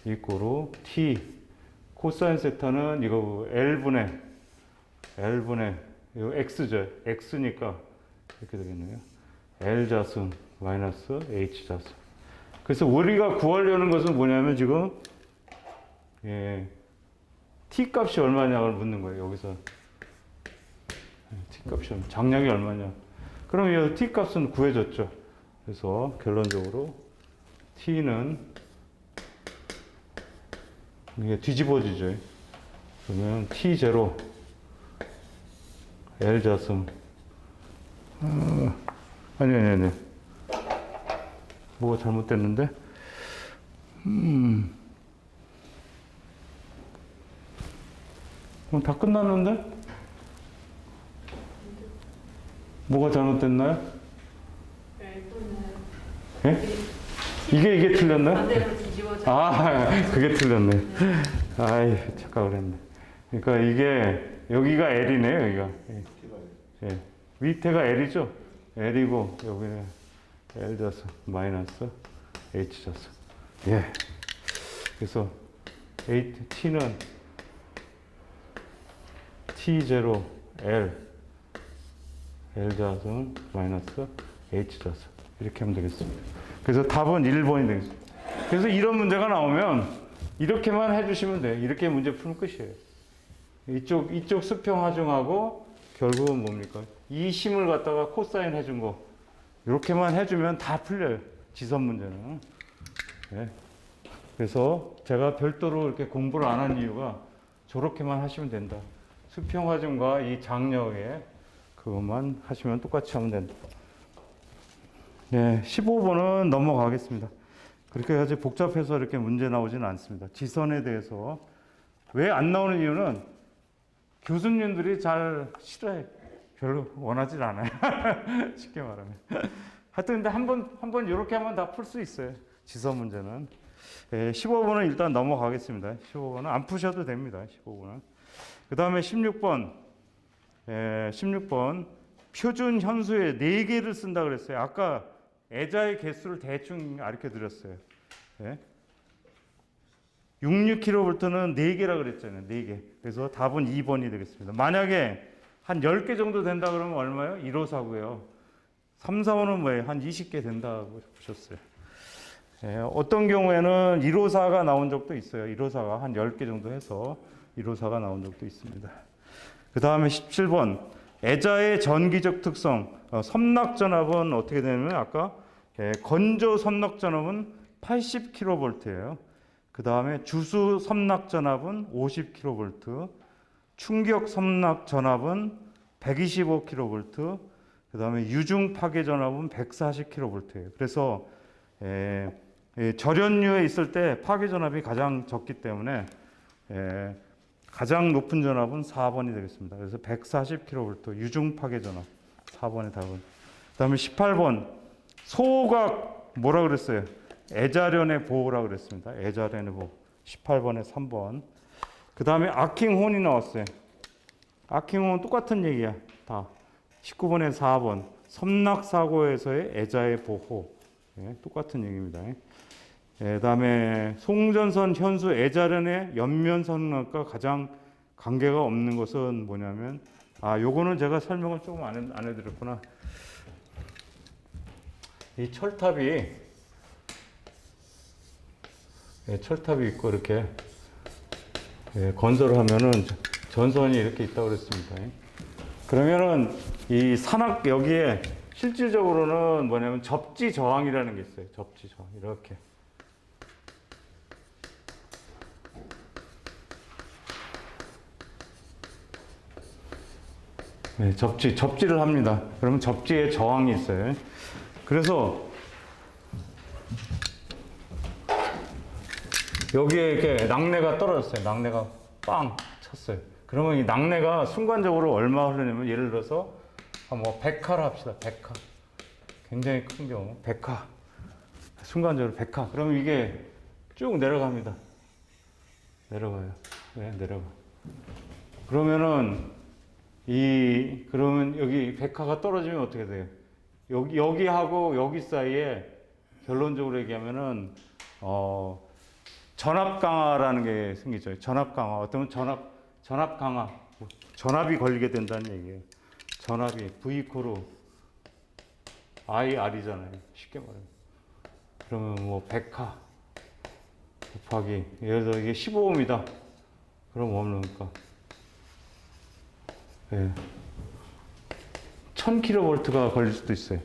이꼬로 T 코사인 세타는 이거 L분의 이거 X죠. X니까 이렇게 되겠네요. L 자승 마이너스 H 자승. 그래서 우리가 구하려는 것은 뭐냐면 지금 예, T 값이 얼마냐를 묻는 거예요. 여기서 T 값이 장력이 얼마냐. 그럼 이 T 값은 구해졌죠. 그래서 결론적으로 T는 이게 뒤집어지죠. 그러면 T0 L 자승 아니 뭐가 잘못됐는데 다 끝났는데 뭐가 잘못됐나요? 예? 이게 틀렸나요? 반대로 뒤집어져. 그게 틀렸네. 아이, 착각을 했네. 그러니까 이게, 여기가 L이네요, 여기가. 예. 밑에가 L이죠? L이고, 여기는 L 자수, 마이너스 H 자수. 예. 그래서, T는 T0, L 자수, 마이너스 H 자수. 이렇게 하면 되겠습니다. 그래서 답은 1번이 되겠습니다. 그래서 이런 문제가 나오면 이렇게만 해주시면 돼요. 이렇게 문제 풀면 끝이에요. 이쪽 수평 하중하고 결국은 뭡니까? 이 심을 갖다가 코사인 해준 거 이렇게만 해주면 다 풀려요. 지선 문제는. 네. 그래서 제가 별도로 이렇게 공부를 안 한 이유가 저렇게만 하시면 된다. 수평 하중과 이 장력에 그것만 하시면 똑같이 하면 된다. 네, 15번은 넘어가겠습니다. 그렇게까지 복잡해서 이렇게 문제 나오지는 않습니다. 지선에 대해서 왜 안 나오는 이유는 교수님들이 잘 싫어해. 별로 원하지 않아요. 쉽게 말하면. 하여튼 근데 한번 이렇게 하면 다 풀 수 있어요. 지선 문제는. 15번은 일단 넘어가겠습니다. 15번은 안 푸셔도 됩니다. 15번은. 그 다음에 16번. 16번. 표준 현수에 4개를 쓴다 그랬어요. 아까 애자의 개수를 대충 가르쳐 드렸어요. 예? 66kV는 4개라 그랬잖아요. 4개. 그래서 답은 2번이 되겠습니다. 만약에 한 10개 정도 된다 그러면 얼마예요? 154고요. 3, 4, 5는 뭐예요? 한 20개 된다고 보셨어요. 예, 어떤 경우에는 154가 나온 적도 있어요. 154가 한 10개 정도 해서 154가 나온 적도 있습니다. 그 다음에 17번. 애자의 전기적 특성. 섬락전압은 어떻게 되냐면 아까 건조 섬락전압은 80kV예요. 그 다음에 주수 섬락전압은 50kV, 충격 섬락전압은 125kV, 그 다음에 유중 파괴전압은 140kV예요. 그래서 절연류에 있을 때 파괴전압이 가장 적기 때문에 가장 높은 전압은 4번이 되겠습니다. 그래서 140kV 유중 파괴전압 4번의 답은. 그 다음에 18번 소호각 뭐라 그랬어요? 애자련의 보호라 그랬습니다. 애자련의 보호. 18번에 3번. 그 다음에 아킹혼이 나왔어요. 아킹혼은 똑같은 얘기야. 다. 19번에 4번. 섬락사고에서의 애자의 보호. 예, 똑같은 얘기입니다. 그 다음에 송전선 현수 애자련의 연면선각과 가장 관계가 없는 것은 뭐냐면 요거는 제가 설명을 조금 안 해드렸구나. 이 철탑이 있고 이렇게 건설을 하면은 전선이 이렇게 있다고 그랬습니다. 그러면은 이 산악 여기에 실질적으로는 뭐냐면 접지 저항이라는 게 있어요. 접지 저항 이렇게. 접지를 합니다. 그러면 접지에 저항이 있어요. 그래서 여기에 이렇게 낙뢰가 떨어졌어요. 낙뢰가 빵 쳤어요. 그러면 이 낙뢰가 순간적으로 얼마 흐르냐면 예를 들어서 뭐 100카를 합시다. 100카. 굉장히 큰 경우 100카. 순간적으로 100카. 그러면 이게 쭉 내려갑니다. 내려가요. 네, 내려가. 그러면 여기 100카가 떨어지면 어떻게 돼요? 여기하고 여기 사이에 결론적으로 얘기하면은, 전압 강화라는 게 생기죠. 전압 강화. 어떤 전압 강화. 전압이 걸리게 된다는 얘기예요. 전압이 V코로 IR이잖아요. 쉽게 말하면. 그러면 뭐 100하 곱하기 예를 들어 이게 15ohm이다. 그럼 뭐 넣을까? 예. 1000kV가 걸릴 수도 있어요.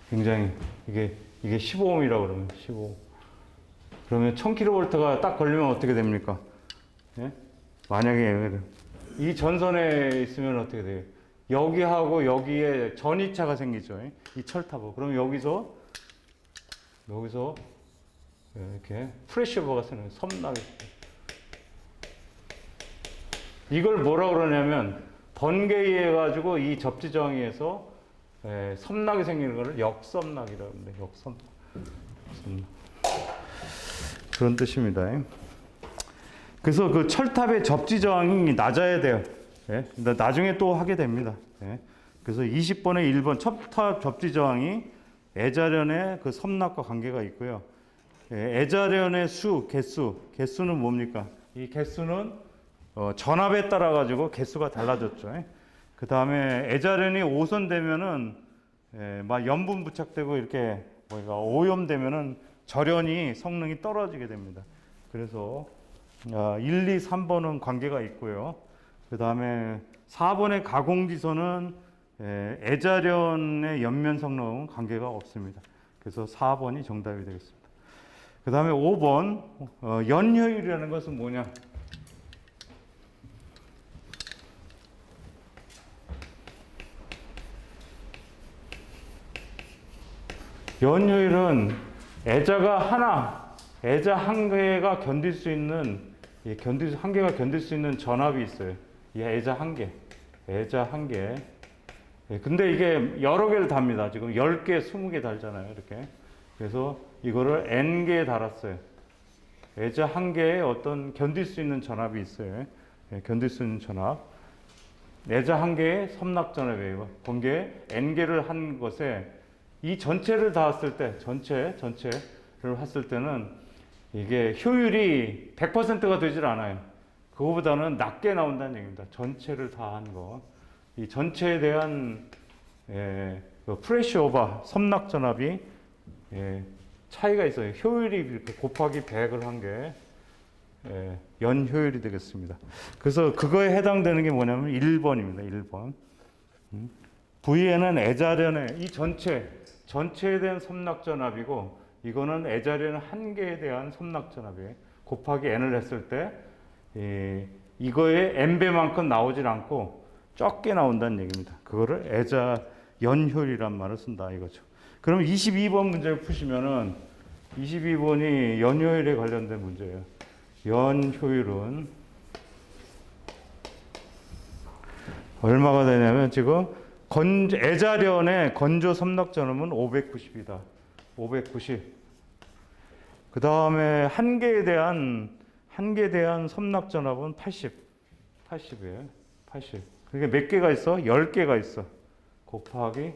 굉장히 이게 15ohm이라고 그러면 15. 그러면 1000kV가 딱 걸리면 어떻게 됩니까? 예? 만약에 이 전선에 있으면 어떻게 돼요? 여기하고 여기에 전이차가 생기죠. 이 철탑으로. 그럼 여기서 이렇게 프레셔버가 생겨요. 섬나게. 이걸 뭐라 그러냐면 번개에 의해 가지고 이 접지 저항에서 섬나게 생기는 거를 역섬나기라고 합니다. 역섬. 그런 뜻입니다. 그래서 그 철탑의 접지 저항이 낮아야 돼요. 예? 나중에 또 하게 됩니다. 예? 그래서 20번의 1번 철탑 접지 저항이 애자련의 그 섬납과 관계가 있고요. 예, 애자련의 개수는 뭡니까? 이 개수는 전압에 따라 가지고 개수가 달라졌죠. 예? 그 다음에 애자련이 오선되면은 막 염분 부착되고 이렇게 오염되면은 절연이 성능이 떨어지게 됩니다. 그래서 1, 2, 3번은 관계가 있고요. 그 다음에 4번의 가공지선은 애자련의 연면 성능은 관계가 없습니다. 그래서 4번이 정답이 되겠습니다. 그 다음에 5번 연효율이라는 것은 뭐냐? 연효율은 애자 한 개가 견딜 수 있는 한 개가 견딜 수 있는 전압이 있어요. 이 애자 한 개. 근데 이게 여러 개를 답니다. 지금 10개, 20개 달잖아요. 이렇게. 그래서 이거를 N개에 달았어요. 애자 한 개에 어떤 견딜 수 있는 전압이 있어요. 견딜 수 있는 전압. 애자 한 개의 섬납 전압이에요. 번개 N개를 한 것에 이 전체를 다 했을 때, 전체를 했을 때는 이게 효율이 100%가 되질 않아요. 그거보다는 낮게 나온다는 얘기입니다. 전체를 다 한 거. 이 전체에 대한 프레셔 오버, 섬납 전압이 차이가 있어요. 효율이 곱하기 100을 한 게 연효율이 되겠습니다. 그래서 그거에 해당되는 게 뭐냐면 1번입니다. 1번. V에는 애자련의 이 전체에 대한 섬납 전압이고 이거는 애자련 한 개에 대한 섬납 전압이에요. 곱하기 n을 했을 때 이거의 n배만큼 나오질 않고 적게 나온다는 얘기입니다. 그거를 애자 연효율이란 말을 쓴다 이거죠. 그럼 22번 문제를 푸시면은 22번이 연효율에 관련된 문제예요. 연효율은 얼마가 되냐면 지금 애자련의 건조 섬납 전압은 590이다. 590. 그 다음에 한 개에 대한 섬납 전압은 80이에요. 80. 그게 몇 개가 있어? 10개가 있어. 곱하기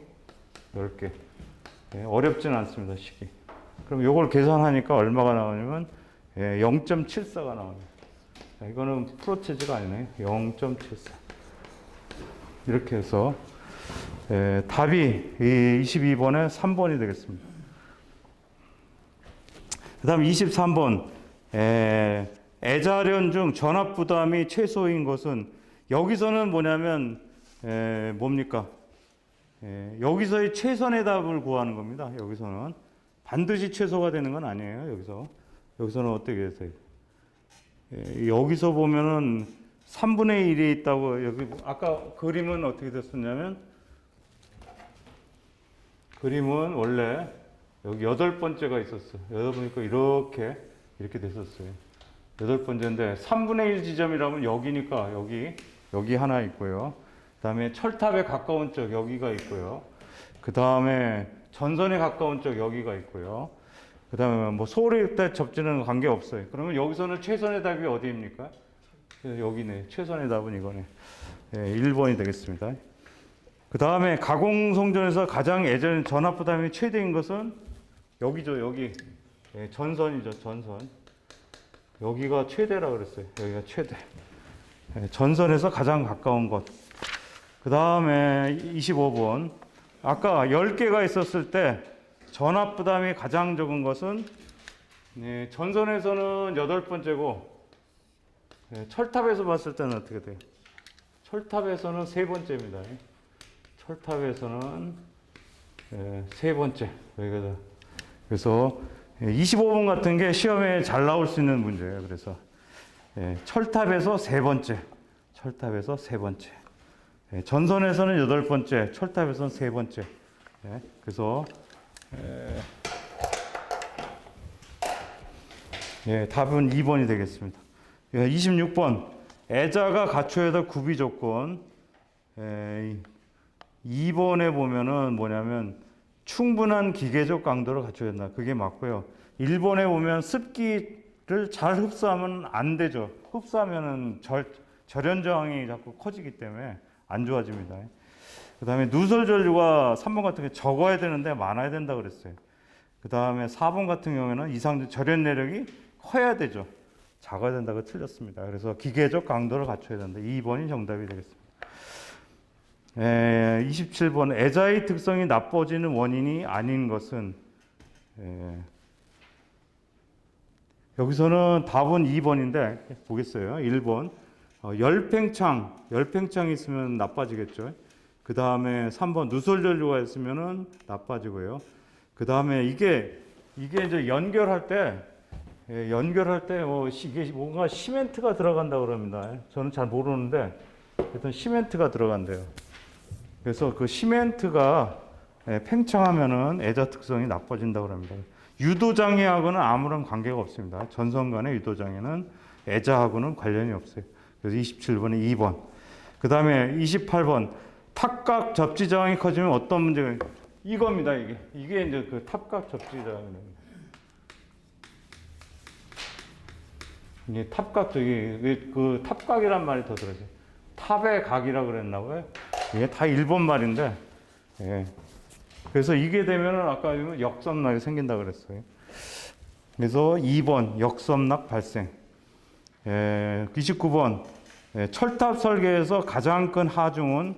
10개. 어렵진 않습니다, 식이. 그럼 요걸 계산하니까 얼마가 나오냐면 0.74가 나옵니다. 이거는 프로체즈가 아니네. 0.74. 이렇게 해서 답이 22번에 3번이 되겠습니다. 그 다음 23번 애자련 중 전압 부담이 최소인 것은 여기서는 뭐냐면 뭡니까? 여기서의 최선의 답을 구하는 겁니다. 여기서는 반드시 최소가 되는 건 아니에요. 여기서는 어떻게 했어요? 여기서 보면은 3분의 1이 있다고 여기 아까 그림은 어떻게 됐었냐면 그림은 원래 여기 8번째가 있었어. 여기다 보니까 이렇게 됐었어요. 8번째인데 3분의 1 지점이라면 여기니까 여기 하나 있고요. 그 다음에 철탑에 가까운 쪽 여기가 있고요. 그 다음에 전선에 가까운 쪽 여기가 있고요. 그 다음에 뭐 소리 때 접지는 관계없어요. 그러면 여기서는 최선의 답이 어디입니까? 여기네. 최선의 답은 이거네. 1번이 되겠습니다. 그 다음에 가공송전에서 가장 예전 전압 부담이 최대인 것은 여기죠. 여기. 전선이죠. 전선. 여기가 최대라 그랬어요. 여기가 최대. 전선에서 가장 가까운 것. 그 다음에 25번. 아까 10개가 있었을 때 전압 부담이 가장 적은 것은 네, 전선에서는 8번째고 네, 철탑에서 봤을 때는 어떻게 돼요? 철탑에서는 3번째입니다. 철탑에서는 네, 3번째. 그래서 25번 같은 게 시험에 잘 나올 수 있는 문제예요. 그래서 철탑에서 3번째. 철탑에서 3번째. 전선에서는 8번째, 철탑에서는 3번째. 그래서 답은 2번이 되겠습니다. 26번 애자가 갖춰야 될 구비 조건. 2번에 보면은 뭐냐면 충분한 기계적 강도를 갖춰야 된다. 그게 맞고요. 1번에 보면 습기를 잘 흡수하면 안 되죠. 흡수하면은 절연 저항이 자꾸 커지기 때문에 안 좋아집니다. 그 다음에 누설 전류가 3번 같은 게 적어야 되는데 많아야 된다 그랬어요. 그 다음에 4번 같은 경우에는 이상 절연 내력이 커야 되죠. 작아야 된다고 틀렸습니다. 그래서 기계적 강도를 갖춰야 된다. 2번이 정답이 되겠습니다. 27번 애자의 특성이 나빠지는 원인이 아닌 것은 여기서는 답은 2번인데 보겠어요. 1번 열팽창이 있으면 나빠지겠죠. 그 다음에 3번 누설전류가 있으면은 나빠지고요. 그 다음에 이게 이제 연결할 때 이게 뭔가 시멘트가 들어간다 그럽니다. 저는 잘 모르는데 일단 시멘트가 들어간대요. 그래서 그 시멘트가 팽창하면은 애자 특성이 나빠진다 그럽니다. 유도장애하고는 아무런 관계가 없습니다. 전선 간의 유도장애는 애자하고는 관련이 없어요. 그래서 27번에 2번. 그 다음에 28번. 탑각 접지 저항이 커지면 어떤 문제가 이겁니다. 이게 이제 그 탑각 접지 저항입니다. 이게 탑각 그 탑각이란 말이 더 들어죠. 탑의 각이라 그랬나 봐요. 이게 다 일본 말인데. 그래서 이게 되면은 아까 역섬락이 생긴다 그랬어요. 그래서 2번 역섬락 발생. 29번 철탑 설계에서 가장 큰 하중은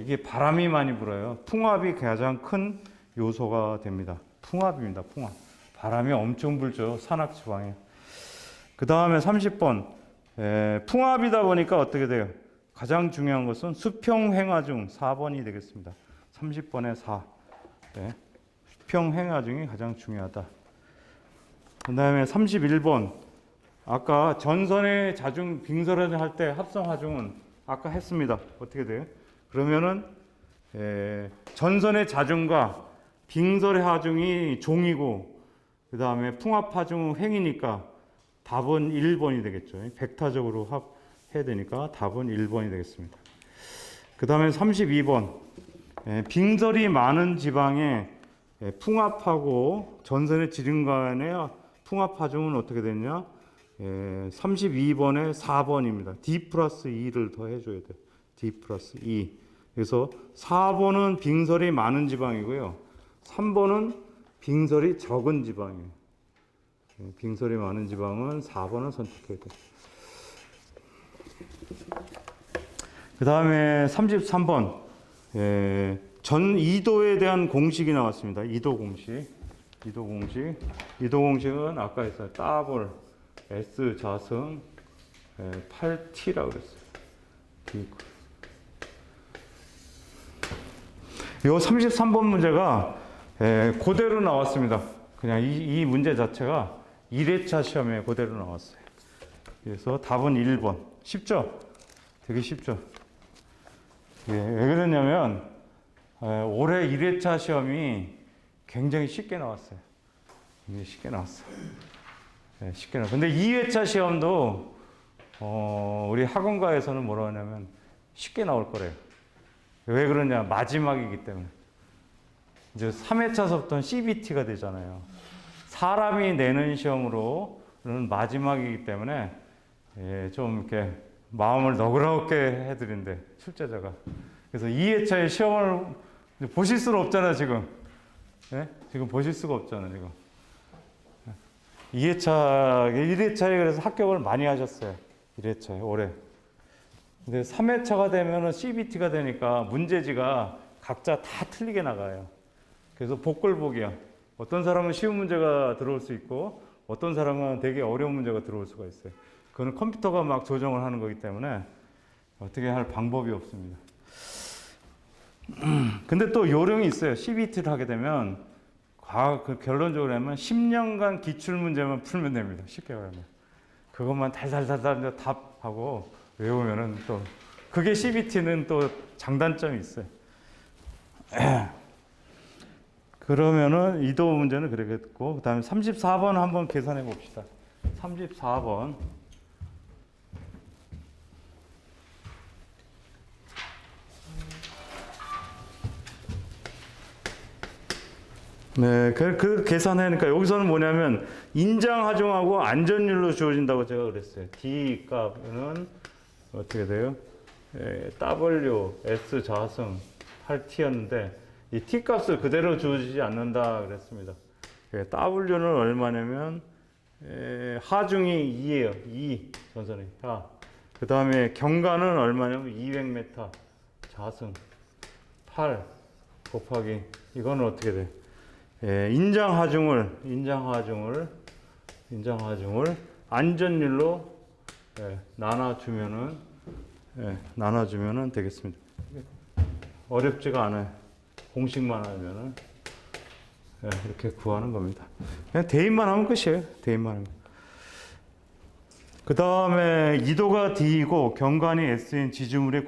이게 바람이 많이 불어요. 풍압이 가장 큰 요소가 됩니다. 풍압입니다. 풍압. 바람이 엄청 불죠. 산악 지방에. 그 다음에 30번 풍압이다 보니까 어떻게 돼요? 가장 중요한 것은 수평 횡하중 4번이 되겠습니다. 30번에 4. 수평 횡하중이 가장 중요하다. 그 다음에 31번 아까 전선의 자중 빙설을 할 때 합성 하중은 아까 했습니다. 어떻게 돼요? 그러면은 전선의 자중과 빙설의 하중이 종이고 그 다음에 풍압 하중은 횡이니까 답은 1번이 되겠죠. 벡터적으로 해야 되니까 답은 1번이 되겠습니다. 그 다음에 32번 빙설이 많은 지방에 풍압하고 전선의 지름 간의 풍압 하중은 어떻게 되냐? 32번에 4번입니다. D 플러스 2를 더 해줘야 돼요. D 플러스 2. 그래서 4번은 빙설이 많은 지방이고요. 3번은 빙설이 적은 지방이에요. 빙설이 많은 지방은 4번을 선택해야 돼요. 그 다음에 33번 전 이도에 대한 공식이 나왔습니다. 이도 공식은 아까 했어요. 따블 S 자승 8T라고 그랬어요. 이 33번 문제가 그대로 나왔습니다. 그냥 이 문제 자체가 1회차 시험에 그대로 나왔어요. 그래서 답은 1번. 쉽죠? 되게 쉽죠? 왜 그러냐면 올해 1회차 시험이 굉장히 쉽게 나왔어요. 쉽게 나왔어요. 쉽게 나왔어요. 근데 2회차 시험도 우리 학원가에서는 뭐라 하냐면 쉽게 나올 거래요. 왜 그러냐? 마지막이기 때문에. 이제 3회차서부터는 CBT가 되잖아요. 사람이 내는 시험으로는 마지막이기 때문에 좀 이렇게 마음을 너그럽게 해드린대, 출제자가. 그래서 2회차의 시험을 보실 수는 없잖아요, 지금. 지금 보실 수가 없잖아요, 지금. 1회차에 그래서 합격을 많이 하셨어요. 1회차에, 올해. 근데 3회차가 되면은 CBT가 되니까 문제지가 각자 다 틀리게 나가요. 그래서 복글복이야. 어떤 사람은 쉬운 문제가 들어올 수 있고 어떤 사람은 되게 어려운 문제가 들어올 수가 있어요. 그거는 컴퓨터가 막 조정을 하는 거기 때문에 어떻게 할 방법이 없습니다. 근데 또 요령이 있어요. CBT를 하게 되면 결론적으로 하면 10년간 기출문제만 풀면 됩니다. 쉽게 말하면. 그것만 달달달달 답하고 외우면은 또 그게 CBT는 또 장단점이 있어요. 그러면은 이도 문제는 그러겠고, 그 다음에 34번 한번 계산해 봅시다. 34번. 네, 그 계산하니까 여기서는 뭐냐면 인장하중하고 안전율로 주어진다고 제가 그랬어요. D 값은 어떻게 돼요? W, S 자승 8T였는데 이 T 값을 그대로 주어지지 않는다 그랬습니다. W는 얼마냐면 하중이 2예요. 2 전선의 하. 그 다음에 경과는 얼마냐면 200m 자승 8 곱하기 이거는 어떻게 돼요? 인장하중을 안전율로 나눠주면은 되겠습니다. 어렵지가 않아요. 공식만 알면은 이렇게 구하는 겁니다. 그냥 대입만 하면 끝이에요. 대입만 하면. 그 다음에 이도가 D이고 경관이 S인 지주물의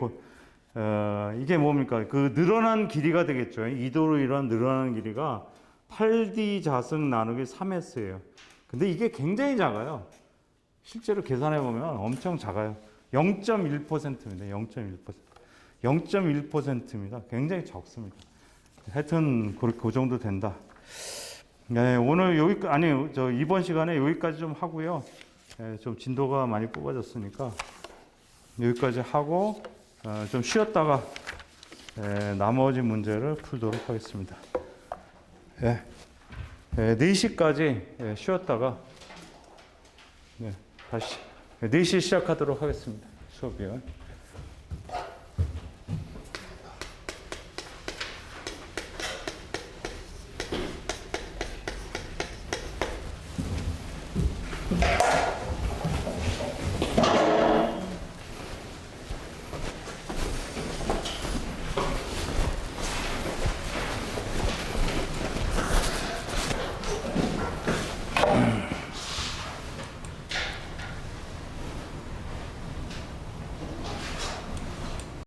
이게 뭡니까? 그 늘어난 길이가 되겠죠. 이도로 일어난 늘어난 길이가 8D 자승 나누기 3S예요. 근데 이게 굉장히 작아요. 실제로 계산해 보면 엄청 작아요. 0.1%입니다. 0.1%. 0.1%입니다. 굉장히 적습니다. 하여튼 그 정도 된다. 네, 오늘 이번 시간에 여기까지 좀 하고요. 좀 진도가 많이 뽑아졌으니까 여기까지 하고 좀 쉬었다가 나머지 문제를 풀도록 하겠습니다. 4시까지 쉬었다가 다시 4시 시작하도록 하겠습니다. 수업이요.